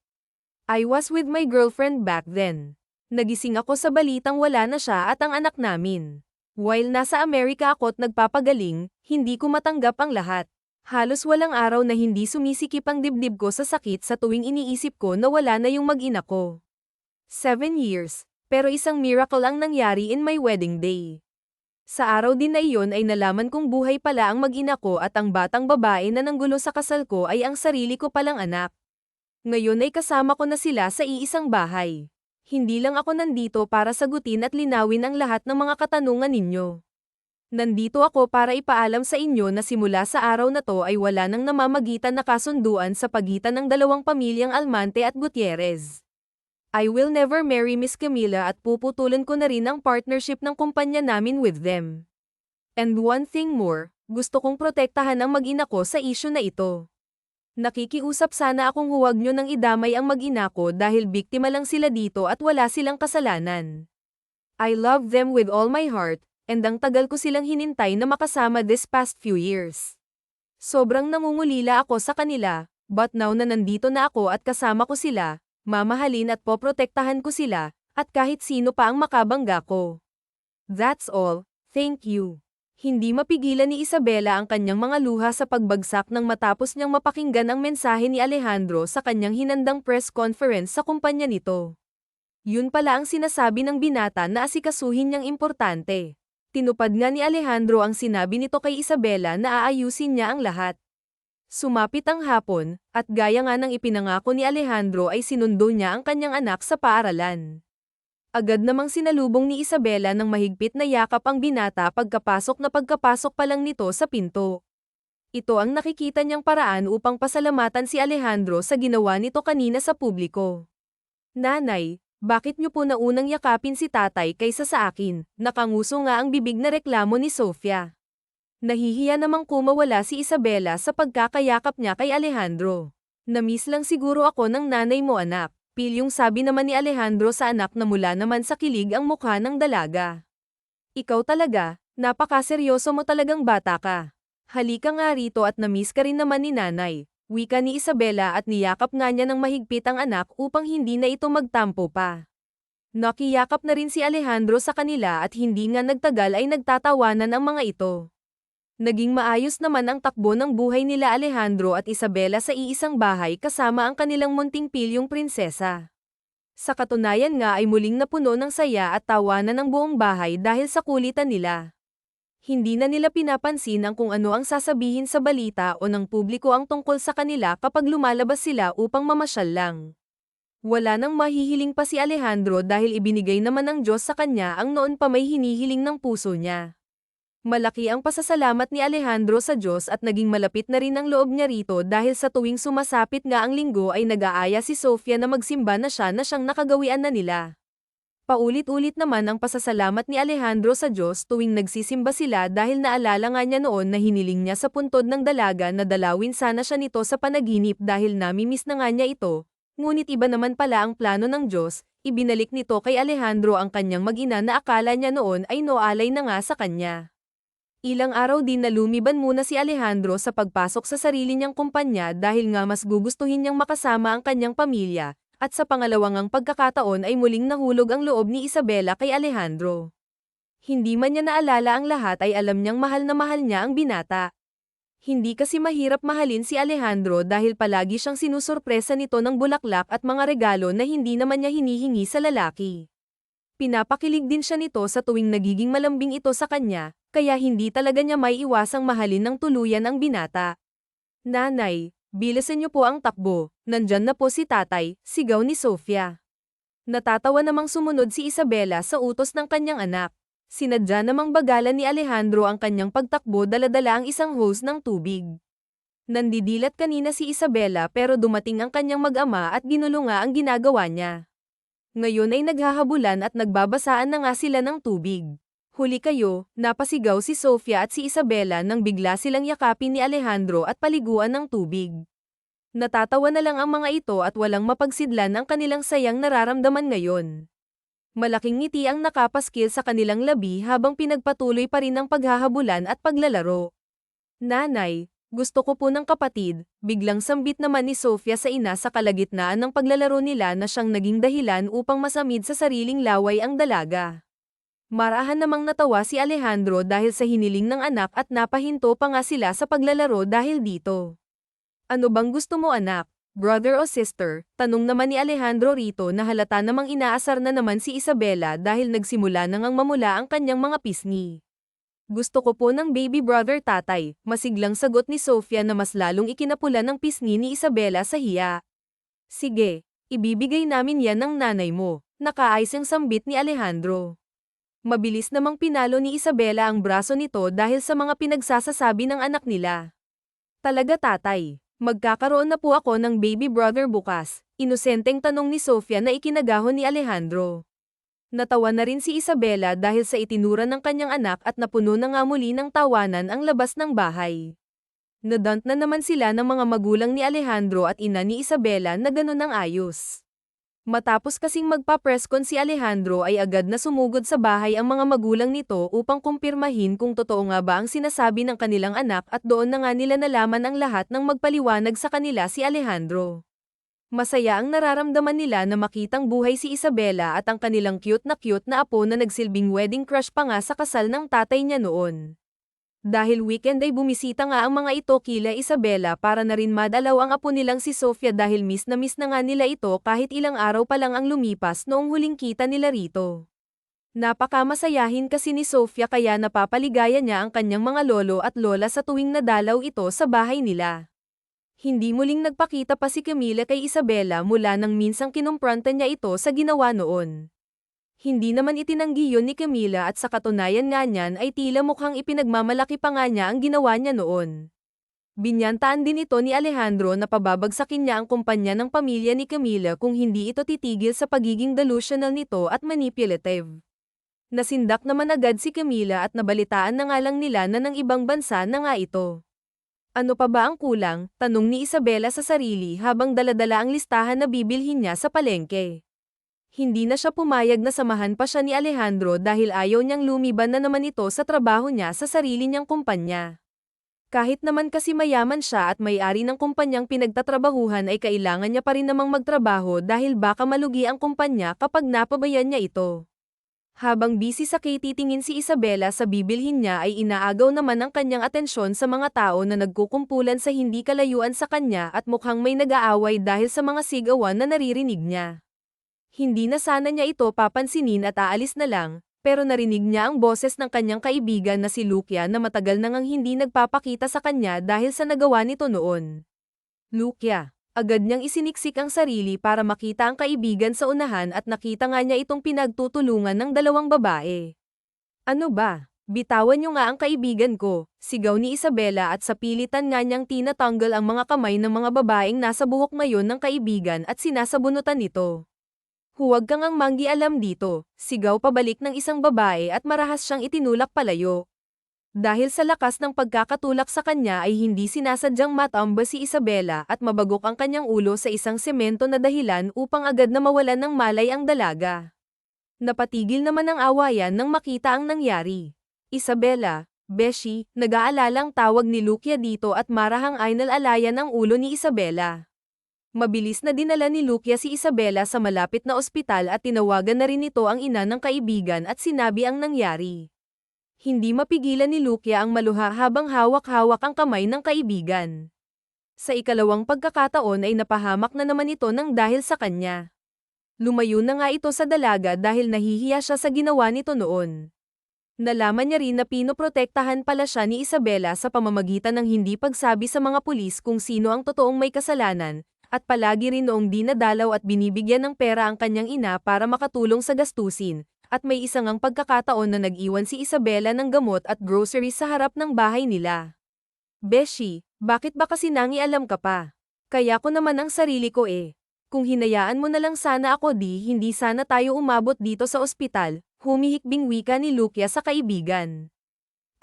I was with my girlfriend back then. Nagising ako sa balitang wala na siya at ang anak namin. While nasa Amerika ako't nagpapagaling, hindi ko matanggap ang lahat. Halos walang araw na hindi sumisikip ang dibdib ko sa sakit sa tuwing iniisip ko na wala na yung mag-ina ko. 7 years, pero isang miracle ang nangyari in my wedding day. Sa araw din na iyon ay nalaman kong buhay pala ang mag-ina ko at ang batang babae na nanggulo sa kasal ko ay ang sarili ko palang anak. Ngayon ay kasama ko na sila sa iisang bahay. Hindi lang ako nandito para sagutin at linawin ang lahat ng mga katanungan ninyo. Nandito ako para ipaalam sa inyo na simula sa araw na to ay wala nang namamagitan na kasunduan sa pagitan ng dalawang pamilyang Almante at Gutierrez. I will never marry Miss Camila at puputulan ko na rin ang partnership ng kumpanya namin with them. And one thing more, gusto kong protektahan ang mag-ina ko sa issue na ito. Nakikiusap sana akong huwag nyo nang idamay ang mag-ina ko dahil biktima lang sila dito at wala silang kasalanan. I love them with all my heart, and ang tagal ko silang hinintay na makasama this past few years. Sobrang nangungulila ako sa kanila, but now na nandito na ako at kasama ko sila, mamahalin at poprotektahan ko sila, at kahit sino pa ang makabangga ko. That's all, thank you. Hindi mapigilan ni Isabela ang kanyang mga luha sa pagbagsak nang matapos niyang mapakinggan ang mensahe ni Alejandro sa kanyang hinandang press conference sa kumpanya nito. Yun pala ang sinasabi ng binata na asikasuhin niyang importante. Tinupad nga ni Alejandro ang sinabi nito kay Isabela na aayusin niya ang lahat. Sumapit ang hapon, at gaya nga ng ipinangako ni Alejandro ay sinundo niya ang kanyang anak sa paaralan. Agad namang sinalubong ni Isabela ng mahigpit na yakap ang binata pagkapasok pa lang nito sa pinto. Ito ang nakikita niyang paraan upang pasalamatan si Alejandro sa ginawa nito kanina sa publiko. Nanay, bakit niyo po naunang yakapin si tatay kaysa sa akin? Nakanguso nga ang bibig na reklamo ni Sofia. Nahihiya namang kumawala si Isabela sa pagkakayakap niya kay Alejandro. Namiss lang siguro ako ng nanay mo anak, pilyong sabi naman ni Alejandro sa anak na mula naman sa kilig ang mukha ng dalaga. Ikaw talaga, napakaseryoso mo talagang bata ka. Halika nga rito at namiss ka rin naman ni nanay, wika ni Isabela at niyakap nga niya ng mahigpit ang anak upang hindi na ito magtampo pa. Nakiyakap na rin si Alejandro sa kanila at hindi nga nagtagal ay nagtatawanan ang mga ito. Naging maayos naman ang takbo ng buhay nila Alejandro at Isabela sa iisang bahay kasama ang kanilang munting pilyong prinsesa. Sa katunayan nga ay muling napuno ng saya at tawanan ng buong bahay dahil sa kulitan nila. Hindi na nila pinapansin ang kung ano ang sasabihin sa balita o ng publiko ang tungkol sa kanila kapag lumalabas sila upang mamasyal lang. Wala nang mahihiling pa si Alejandro dahil ibinigay naman ng Diyos sa kanya ang noon pa may hinihiling ng puso niya. Malaki ang pasasalamat ni Alejandro sa Diyos at naging malapit na rin ang loob niya rito dahil sa tuwing sumasapit nga ang linggo ay nag-aaya si Sofia na magsimba na siyang nakagawian na nila. Paulit-ulit naman ang pasasalamat ni Alejandro sa Diyos tuwing nagsisimba sila dahil naalala nga niya noon na hiniling niya sa puntod ng dalaga na dalawin sana siya nito sa panaginip dahil namimiss na nga niya ito, ngunit iba naman pala ang plano ng Diyos, ibinalik nito kay Alejandro ang kanyang mag-ina na akala niya noon ay noalay na nga sa kanya. Ilang araw din na lumiban muna si Alejandro sa pagpasok sa sarili niyang kumpanya dahil nga mas gugustuhin niyang makasama ang kanyang pamilya, at sa pangalawang pagkakataon ay muling nahulog ang loob ni Isabela kay Alejandro. Hindi man niya naalala ang lahat ay alam niyang mahal na mahal niya ang binata. Hindi kasi mahirap mahalin si Alejandro dahil palagi siyang sinusurpresa nito ng bulaklak at mga regalo na hindi naman niya hinihingi sa lalaki. Pinapakilig din siya nito sa tuwing nagiging malambing ito sa kanya, kaya hindi talaga niya may iwasang mahalin ng tuluyan ang binata. Nanay, bilisan niyo po ang takbo, nandyan na po si tatay, sigaw ni Sofia. Natatawa namang sumunod si Isabela sa utos ng kanyang anak. Sinadya namang bagalan ni Alejandro ang kanyang pagtakbo dala-dala ang isang hose ng tubig. Nandidilat kanina si Isabela pero dumating ang kanyang mag-ama at ginulo nga ang ginagawa niya. Ngayon ay naghahabulan at nagbabasaan na nga sila ng tubig. Huli kayo, napasigaw si Sofia at si Isabela nang bigla silang yakapin ni Alejandro at paliguan ng tubig. Natatawa na lang ang mga ito at walang mapagsidlan ang kanilang sayang nararamdaman ngayon. Malaking ngiti ang nakapaskil sa kanilang labi habang pinagpatuloy pa rin ang paghahabulan at paglalaro. Nanay, gusto ko po ng kapatid, biglang sambit naman ni Sofia sa ina sa kalagitnaan ng paglalaro nila na siyang naging dahilan upang masamid sa sariling laway ang dalaga. Marahan namang natawa si Alejandro dahil sa hiniling ng anak at napahinto pa nga sila sa paglalaro dahil dito. Ano bang gusto mo anak? Brother o sister? Tanong naman ni Alejandro rito na halata namang inaasar na naman si Isabela dahil nagsimula na ngang mamula ang kanyang mga pisngi. Gusto ko po ng baby brother tatay, masiglang sagot ni Sofia na mas lalong ikinapula ng pisngi ni Isabela sa hiya. Sige, ibibigay namin yan ng nanay mo, nakaayos ang sambit ni Alejandro. Mabilis namang pinalo ni Isabela ang braso nito dahil sa mga pinagsasasabi ng anak nila. Talaga tatay. Magkakaroon na po ako ng baby brother bukas, inosenteng tanong ni Sofia na ikinagahon ni Alejandro. Natawa na rin si Isabela dahil sa itinura ng kanyang anak at napuno na nga muli ng tawanan ang labas ng bahay. Nadant na naman sila ng mga magulang ni Alejandro at ina ni Isabela na ganun ang ayos. Matapos kasing magpa-presscon si Alejandro ay agad na sumugod sa bahay ang mga magulang nito upang kumpirmahin kung totoo nga ba ang sinasabi ng kanilang anak at doon na nga nila nalaman ang lahat ng magpaliwanag sa kanila si Alejandro. Masaya ang nararamdaman nila na makitang buhay si Isabela at ang kanilang cute na apo na nagsilbing wedding crush pa nga sa kasal ng tatay niya noon. Dahil weekend ay bumisita nga ang mga ito kila Isabela para na rin madalaw ang apo nilang si Sofia dahil miss na nga nila ito kahit ilang araw pa lang ang lumipas noong huling kita nila rito. Napakamasayahin kasi ni Sofia kaya napapaligaya niya ang kanyang mga lolo at lola sa tuwing nadalaw ito sa bahay nila. Hindi muling nagpakita pa si Camila kay Isabela mula nang minsang kinumpronta niya ito sa ginawa noon. Hindi naman itinanggi yun ni Camila at sa katunayan nga niyan ay tila mukhang ipinagmamalaki pa nga niya ang ginawa niya noon. Binyantaan din ito ni Alejandro na pababagsakin niya ang kumpanya ng pamilya ni Camila kung hindi ito titigil sa pagiging delusional nito at manipulative. Nasindak naman agad si Camila at nabalitaan na nga lang nila na ng ibang bansa na nga ito. Ano pa ba ang kulang? Tanong ni Isabela sa sarili habang daladala ang listahan na bibilhin niya sa palengke. Hindi na siya pumayag na samahan pa siya ni Alejandro dahil ayaw niyang lumiban na naman ito sa trabaho niya sa sarili niyang kumpanya. Kahit naman kasi mayaman siya at may-ari ng kumpanyang pinagtatrabahuhan ay kailangan niya pa rin namang magtrabaho dahil baka malugi ang kumpanya kapag napabayan niya ito. Habang busy sa titingin si Isabela sa bibilhin niya ay inaagaw naman ang kanyang atensyon sa mga tao na nagkukumpulan sa hindi kalayuan sa kanya at mukhang may nag-aaway dahil sa mga sigawan na naririnig niya. Hindi na sana niya ito papansinin at aalis na lang, pero narinig niya ang boses ng kanyang kaibigan na si Lucia na matagal nang hindi nagpapakita sa kanya dahil sa nagawa nito noon. Lucia, agad niyang isiniksik ang sarili para makita ang kaibigan sa unahan at nakita nga niya itong pinagtutulungan ng dalawang babae. Ano ba? Bitawan niyo nga ang kaibigan ko, sigaw ni Isabela at sa pilitan nga niyang tinatanggal ang mga kamay ng mga babaeng nasa buhok ngayon ng kaibigan at sinasabunutan nito. Huwag kang ang manggialam dito, sigaw pabalik ng isang babae at marahas siyang itinulak palayo. Dahil sa lakas ng pagkakatulak sa kanya ay hindi sinasadyang matamba si Isabela at mabagok ang kanyang ulo sa isang semento na dahilan upang agad na mawalan ng malay ang dalaga. Napatigil naman ang awayan nang makita ang nangyari. Isabela, Beshi, nag-aalalang tawag ni Lucia dito at marahang ay nalalayan ang ulo ni Isabela. Mabilis na dinala ni Lucia si Isabela sa malapit na ospital at tinawagan na rin ito ang ina ng kaibigan at sinabi ang nangyari. Hindi mapigilan ni Lucia ang maluha habang hawak-hawak ang kamay ng kaibigan. Sa ikalawang pagkakataon ay napahamak na naman ito ng dahil sa kanya. Lumayo na nga ito sa dalaga dahil nahihiya siya sa ginawa nito noon. Nalaman niya rin na pinoprotektahan pala siya ni Isabela sa pamamagitan ng hindi pagsabi sa mga pulis kung sino ang totoong may kasalanan, at palagi rin noong dinadalaw at binibigyan ng pera ang kanyang ina para makatulong sa gastusin, at may isang ang pagkakataon na nag-iwan si Isabela ng gamot at groceries sa harap ng bahay nila. Beshi, bakit ba kasi nangialam ka pa? Kaya ko naman ang sarili ko eh. Kung hinayaan mo na lang sana ako hindi sana tayo umabot dito sa ospital, humihikbing wika ni Lucia sa kaibigan.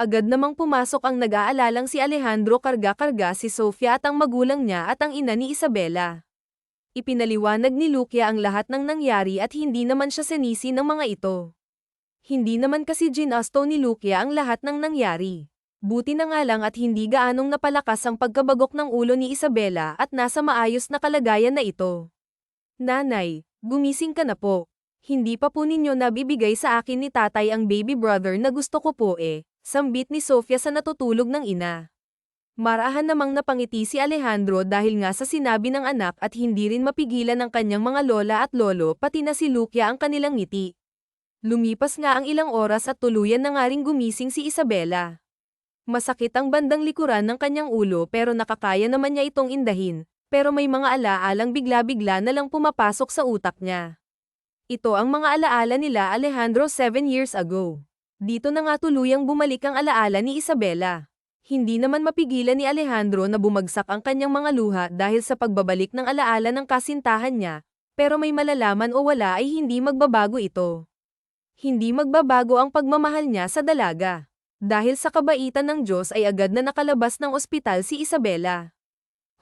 Agad namang pumasok ang nag-aalalang si Alejandro karga-karga si Sofia at ang magulang niya at ang ina ni Isabela. Ipinaliwanag ni Lucia ang lahat ng nangyari at hindi naman siya sinisi ng mga ito. Hindi naman kasi ginasto ni Lucia ang lahat ng nangyari. Buti na nga lang at hindi gaanong napalakas ang pagkabagok ng ulo ni Isabela at nasa maayos na kalagayan na ito. Nanay, gumising ka na po. Hindi pa po ninyo nabibigay sa akin ni tatay ang baby brother na gusto ko po eh, sambit ni Sofia sa natutulog ng ina. Marahan namang napangiti si Alejandro dahil nga sa sinabi ng anak at hindi rin mapigilan ng kanyang mga lola at lolo pati na si Lucia ang kanilang ngiti. Lumipas nga ang ilang oras at tuluyan na nga ring gumising si Isabela. Masakit ang bandang likuran ng kanyang ulo pero nakakaya naman niya itong indahin, pero may mga alaalang bigla-bigla na lang pumapasok sa utak niya. Ito ang mga alaala nila Alejandro 7 years ago. Dito na nga tuluyang bumalik ang alaala ni Isabela. Hindi naman mapigilan ni Alejandro na bumagsak ang kanyang mga luha dahil sa pagbabalik ng alaala ng kasintahan niya, pero may malalaman o wala ay hindi magbabago ito. Hindi magbabago ang pagmamahal niya sa dalaga. Dahil sa kabaitan ng Diyos ay agad na nakalabas ng ospital si Isabela.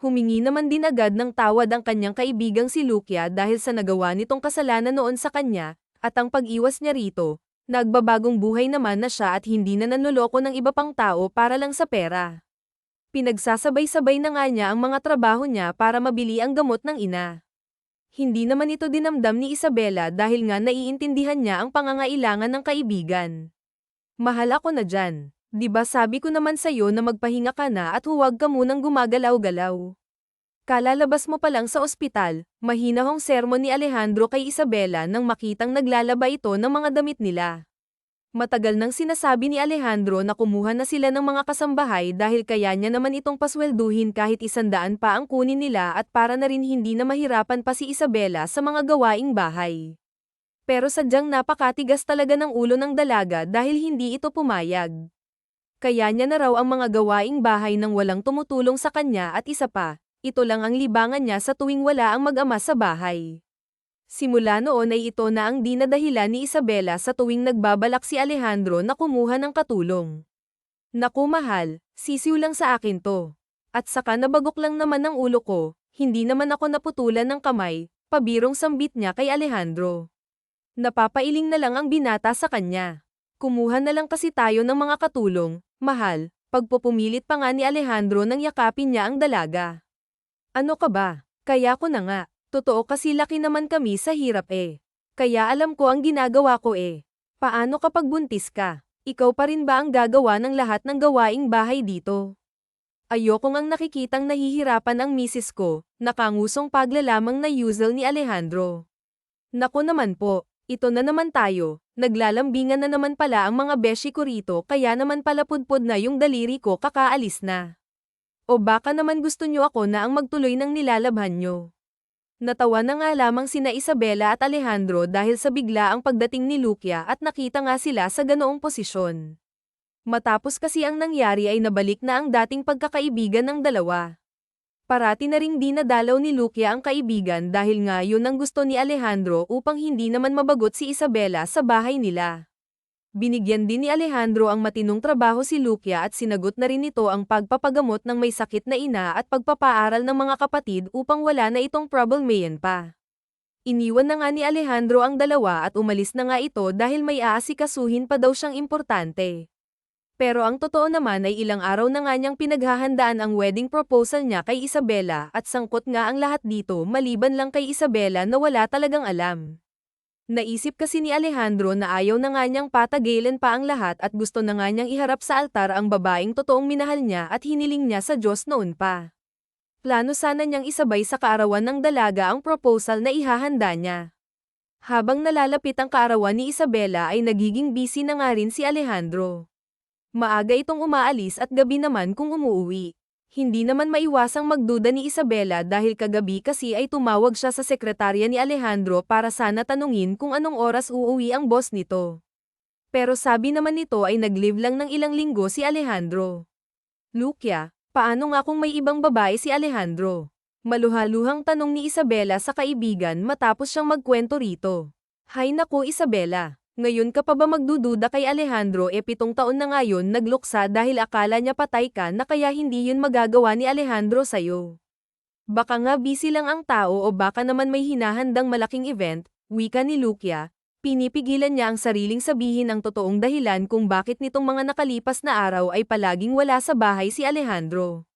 Humingi naman din agad ng tawad ang kanyang kaibigang si Lucia dahil sa nagawa nitong kasalanan noon sa kanya, at ang pag-iwas niya rito, nagbabagong buhay naman na siya at hindi na nanloloko ng iba pang tao para lang sa pera. Pinagsasabay-sabay na nga niya ang mga trabaho niya para mabili ang gamot ng ina. Hindi naman ito dinamdam ni Isabela dahil nga naiintindihan niya ang pangangailangan ng kaibigan. Mahal ako na dyan. Diba sabi ko naman sa'yo na magpahinga ka na at huwag ka munang gumagalaw-galaw. Kalalabas mo pa lang sa ospital, mahina hong sermon ni Alejandro kay Isabela nang makitang naglalaba ito ng mga damit nila. Matagal nang sinasabi ni Alejandro na kumuha na sila ng mga kasambahay dahil kaya niya naman itong paswelduhin kahit 100 pa ang kunin nila at para na rin hindi na mahirapan pa si Isabela sa mga gawaing bahay. Pero sadyang napakatigas talaga ng ulo ng dalaga dahil hindi ito pumayag. Kaya niya na raw ang mga gawaing bahay nang walang tumutulong sa kanya at isa pa, ito lang ang libangan niya sa tuwing wala ang mag-ama sa bahay. Simula noon ay ito na ang dinadahilan ni Isabela sa tuwing nagbabalak si Alejandro na kumuha ng katulong. Naku mahal, sisiw lang sa akin to. At saka nabagok lang naman ang ulo ko, hindi naman ako naputulan ng kamay, pabirong sambit niya kay Alejandro. Napapailing na lang ang binata sa kanya. Kumuha na lang kasi tayo ng mga katulong, mahal, pagpupumilit pa nga ni Alejandro nang yakapin niya ang dalaga. Ano ka ba? Kaya ko na nga, totoo kasi laki naman kami sa hirap eh. Kaya alam ko ang ginagawa ko eh. Paano kapag buntis ka? Ikaw pa rin ba ang gagawa ng lahat ng gawaing bahay dito? Ayokong ang nakikitang nahihirapan ang misis ko, nakangusong paglalamang na usual ni Alejandro. Naku naman po. Ito na naman tayo, naglalambingan na naman pala ang mga beshi ko rito kaya naman pala pudpud na yung daliri ko kakaalis na. O baka naman gusto nyo ako na ang magtuloy ng nilalabhan nyo. Natawa na nga lamang sina Isabela at Alejandro dahil sa bigla ang pagdating ni Lucia at nakita nga sila sa ganoong posisyon. Matapos kasi ang nangyari ay nabalik na ang dating pagkakaibigan ng dalawa. Parati na ring dinadalaw ni Lucia ang kaibigan dahil nga yun ang gusto ni Alejandro upang hindi naman mabagot si Isabela sa bahay nila. Binigyan din ni Alejandro ang matinong trabaho si Lucia at sinagot na rin ito ang pagpapagamot ng may sakit na ina at pagpapaaral ng mga kapatid upang wala na itong problemayan pa. Iniwan na nga ni Alejandro ang dalawa at umalis na nga ito dahil may aasikasuhin pa daw siyang importante. Pero ang totoo naman ay ilang araw na nga niyang pinaghahandaan ang wedding proposal niya kay Isabela at sangkot nga ang lahat dito maliban lang kay Isabela na wala talagang alam. Naisip kasi ni Alejandro na ayaw na nga niyang patagalan pa ang lahat at gusto na nga niyang iharap sa altar ang babaeng totoong minahal niya at hiniling niya sa Diyos noon pa. Plano sana niyang isabay sa kaarawan ng dalaga ang proposal na ihahanda niya. Habang nalalapit ang kaarawan ni Isabela ay nagiging busy na nga rin si Alejandro. Maaga itong umaalis at gabi naman kung umuuwi. Hindi naman maiwasang magduda ni Isabela dahil kagabi kasi ay tumawag siya sa sekretarya ni Alejandro para sana tanungin kung anong oras uuwi ang boss nito. Pero sabi naman nito ay nag-leave lang ng ilang linggo si Alejandro. Lucia, paano nga kung may ibang babae si Alejandro? Maluhaluhang tanong ni Isabela sa kaibigan matapos siyang magkwento rito. Hay naku Isabela, ngayon ka pa ba magdududa kay Alejandro 7 taon na ngayon nagluksa dahil akala niya patay ka na kaya hindi yun magagawa ni Alejandro sa'yo. Baka nga busy lang ang tao o baka naman may hinahandang malaking event, wika ni Lucia, pinipigilan niya ang sariling sabihin ang totoong dahilan kung bakit nitong mga nakalipas na araw ay palaging wala sa bahay si Alejandro.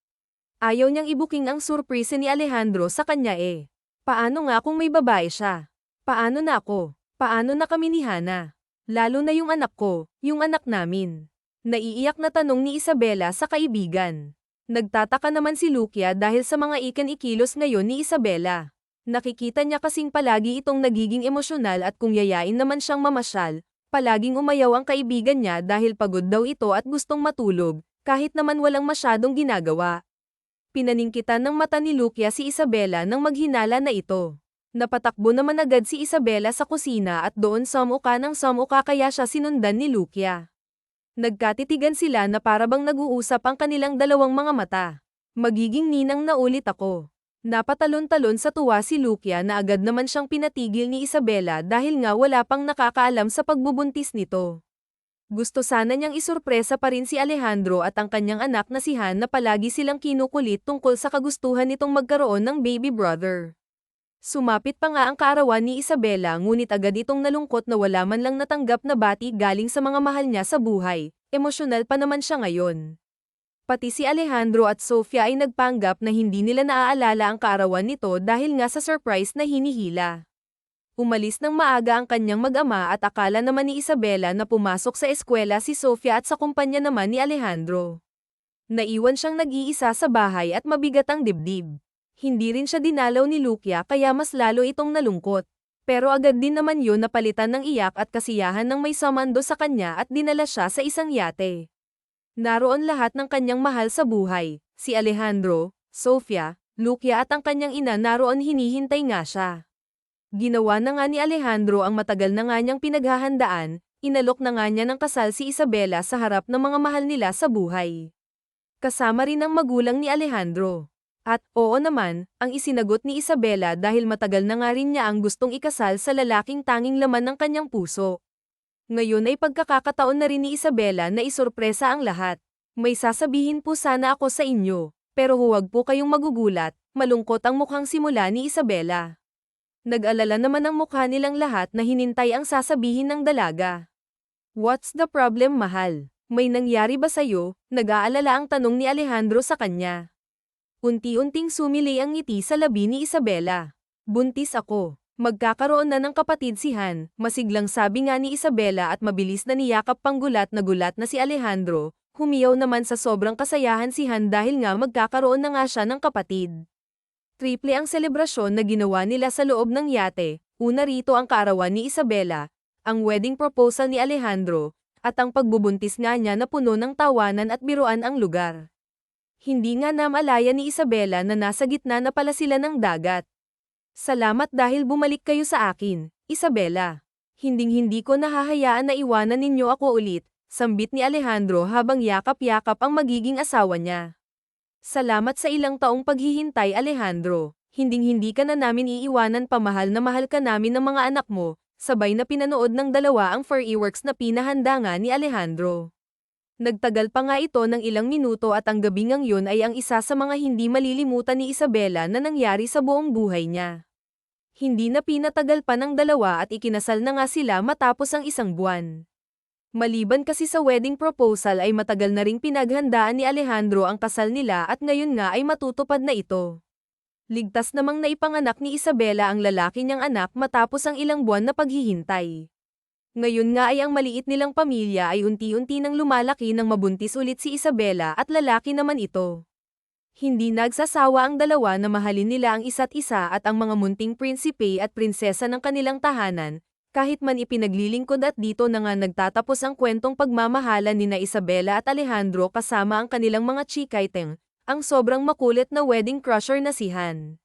Ayaw niyang ibuking ang surprise ni Alejandro sa kanya eh. Paano nga kung may babae siya? Paano na ako? Paano na kami ni Hana? Lalo na yung anak ko, yung anak namin. Naiiyak na tanong ni Isabela sa kaibigan. Nagtataka naman si Lucia dahil sa mga ikilos ngayon ni Isabela. Nakikita niya kasing palagi itong nagiging emosyonal at kung yayain naman siyang mamasyal, palaging umayaw ang kaibigan niya dahil pagod daw ito at gustong matulog, kahit naman walang masyadong ginagawa. Pinaningkitan ng mata ni Lucia si Isabela nang maghinala na ito. Napatakbo naman agad si Isabela sa kusina at doon sumuka ng sumuka kaya siya sinundan ni Lucia. Nagkatitigan sila na parabang nag-uusap ang kanilang dalawang mga mata. Magiging ninang na ulit ako. Napatalon-talon sa tuwa si Lucia na agad naman siyang pinatigil ni Isabela dahil nga wala pang nakakaalam sa pagbubuntis nito. Gusto sana niyang isurpresa pa rin si Alejandro at ang kanyang anak na si Han na palagi silang kinukulit tungkol sa kagustuhan nitong magkaroon ng baby brother. Sumapit pa nga ang kaarawan ni Isabela ngunit agad itong nalungkot na wala man lang natanggap na bati galing sa mga mahal niya sa buhay, emosyonal pa naman siya ngayon. Pati si Alejandro at Sofia ay nagpanggap na hindi nila naaalala ang kaarawan nito dahil nga sa surprise na hinihila. Umalis ng maaga ang kanyang mag-ama at akala naman ni Isabela na pumasok sa eskwela si Sofia at sa kumpanya naman ni Alejandro. Naiwan siyang nag-iisa sa bahay at mabigat ang dibdib. Hindi rin siya dinalaw ni Lucia kaya mas lalo itong nalungkot. Pero agad din naman yun napalitan ng iyak at kasiyahan ng may sumando sa kanya at dinala siya sa isang yate. Naroon lahat ng kanyang mahal sa buhay, si Alejandro, Sofia, Lucia at ang kanyang ina naroon hinihintay nga siya. Ginawa na nga ni Alejandro ang matagal na nga niyang pinaghahandaan, inalok na nga niya ng kasal si Isabela sa harap ng mga mahal nila sa buhay. Kasama rin ang magulang ni Alejandro. At, oo naman, ang isinagot ni Isabela dahil matagal na nga rin niya ang gustong ikasal sa lalaking tanging laman ng kanyang puso. Ngayon ay pagkakataon na rin ni Isabela na isorpresa ang lahat. May sasabihin po sana ako sa inyo, pero huwag po kayong magugulat, malungkot ang mukhang simula ni Isabela. Nag-alala naman ang mukha nilang lahat na hinintay ang sasabihin ng dalaga. What's the problem mahal? May nangyari ba sa'yo? Nag-aalala ang tanong ni Alejandro sa kanya. Unti-unting sumili ang ngiti sa labi ni Isabela. Buntis ako. Magkakaroon na ng kapatid si Han, masiglang sabi nga ni Isabela at mabilis na niyakap pang gulat na si Alejandro, humiyaw naman sa sobrang kasayahan si Han dahil nga magkakaroon na nga siya ng kapatid. Triple ang selebrasyon na ginawa nila sa loob ng yate, una rito ang kaarawan ni Isabela, ang wedding proposal ni Alejandro, at ang pagbubuntis nga niya na puno ng tawanan at biruan ang lugar. Hindi nga namalaya ni Isabela na nasa gitna na pala sila ng dagat. Salamat dahil bumalik kayo sa akin, Isabela. Hinding-hindi ko nahahayaan na iwanan ninyo ako ulit, sambit ni Alejandro habang yakap-yakap ang magiging asawa niya. Salamat sa ilang taong paghihintay Alejandro, hinding-hindi ka na namin iiwanan pa mahal na mahal ka namin ng mga anak mo, sabay na pinanood ng dalawa ang fireworks na pinahanda nga ni Alejandro. Nagtagal pa nga ito ng ilang minuto at ang gabing ngang yun ay ang isa sa mga hindi malilimutan ni Isabela na nangyari sa buong buhay niya. Hindi na pinatagal pa ng dalawa at ikinasal na nga sila matapos ang 1 buwan. Maliban kasi sa wedding proposal ay matagal na ring pinaghandaan ni Alejandro ang kasal nila at ngayon nga ay matutupad na ito. Ligtas namang naipanganak ni Isabela ang lalaki niyang anak matapos ang ilang buwan na paghihintay. Ngayon nga ay ang maliit nilang pamilya ay unti-unti nang lumalaki nang mabuntis ulit si Isabela at lalaki naman ito. Hindi nagsasawa ang dalawa na mahalin nila ang isa't isa at ang mga munting prinsipe at prinsesa ng kanilang tahanan, kahit man ipinaglilingkod at dito na nga nagtatapos ang kwentong pagmamahalan nina Isabela at Alejandro kasama ang kanilang mga chikaiteng, ang sobrang makulit na wedding crusher na si Han.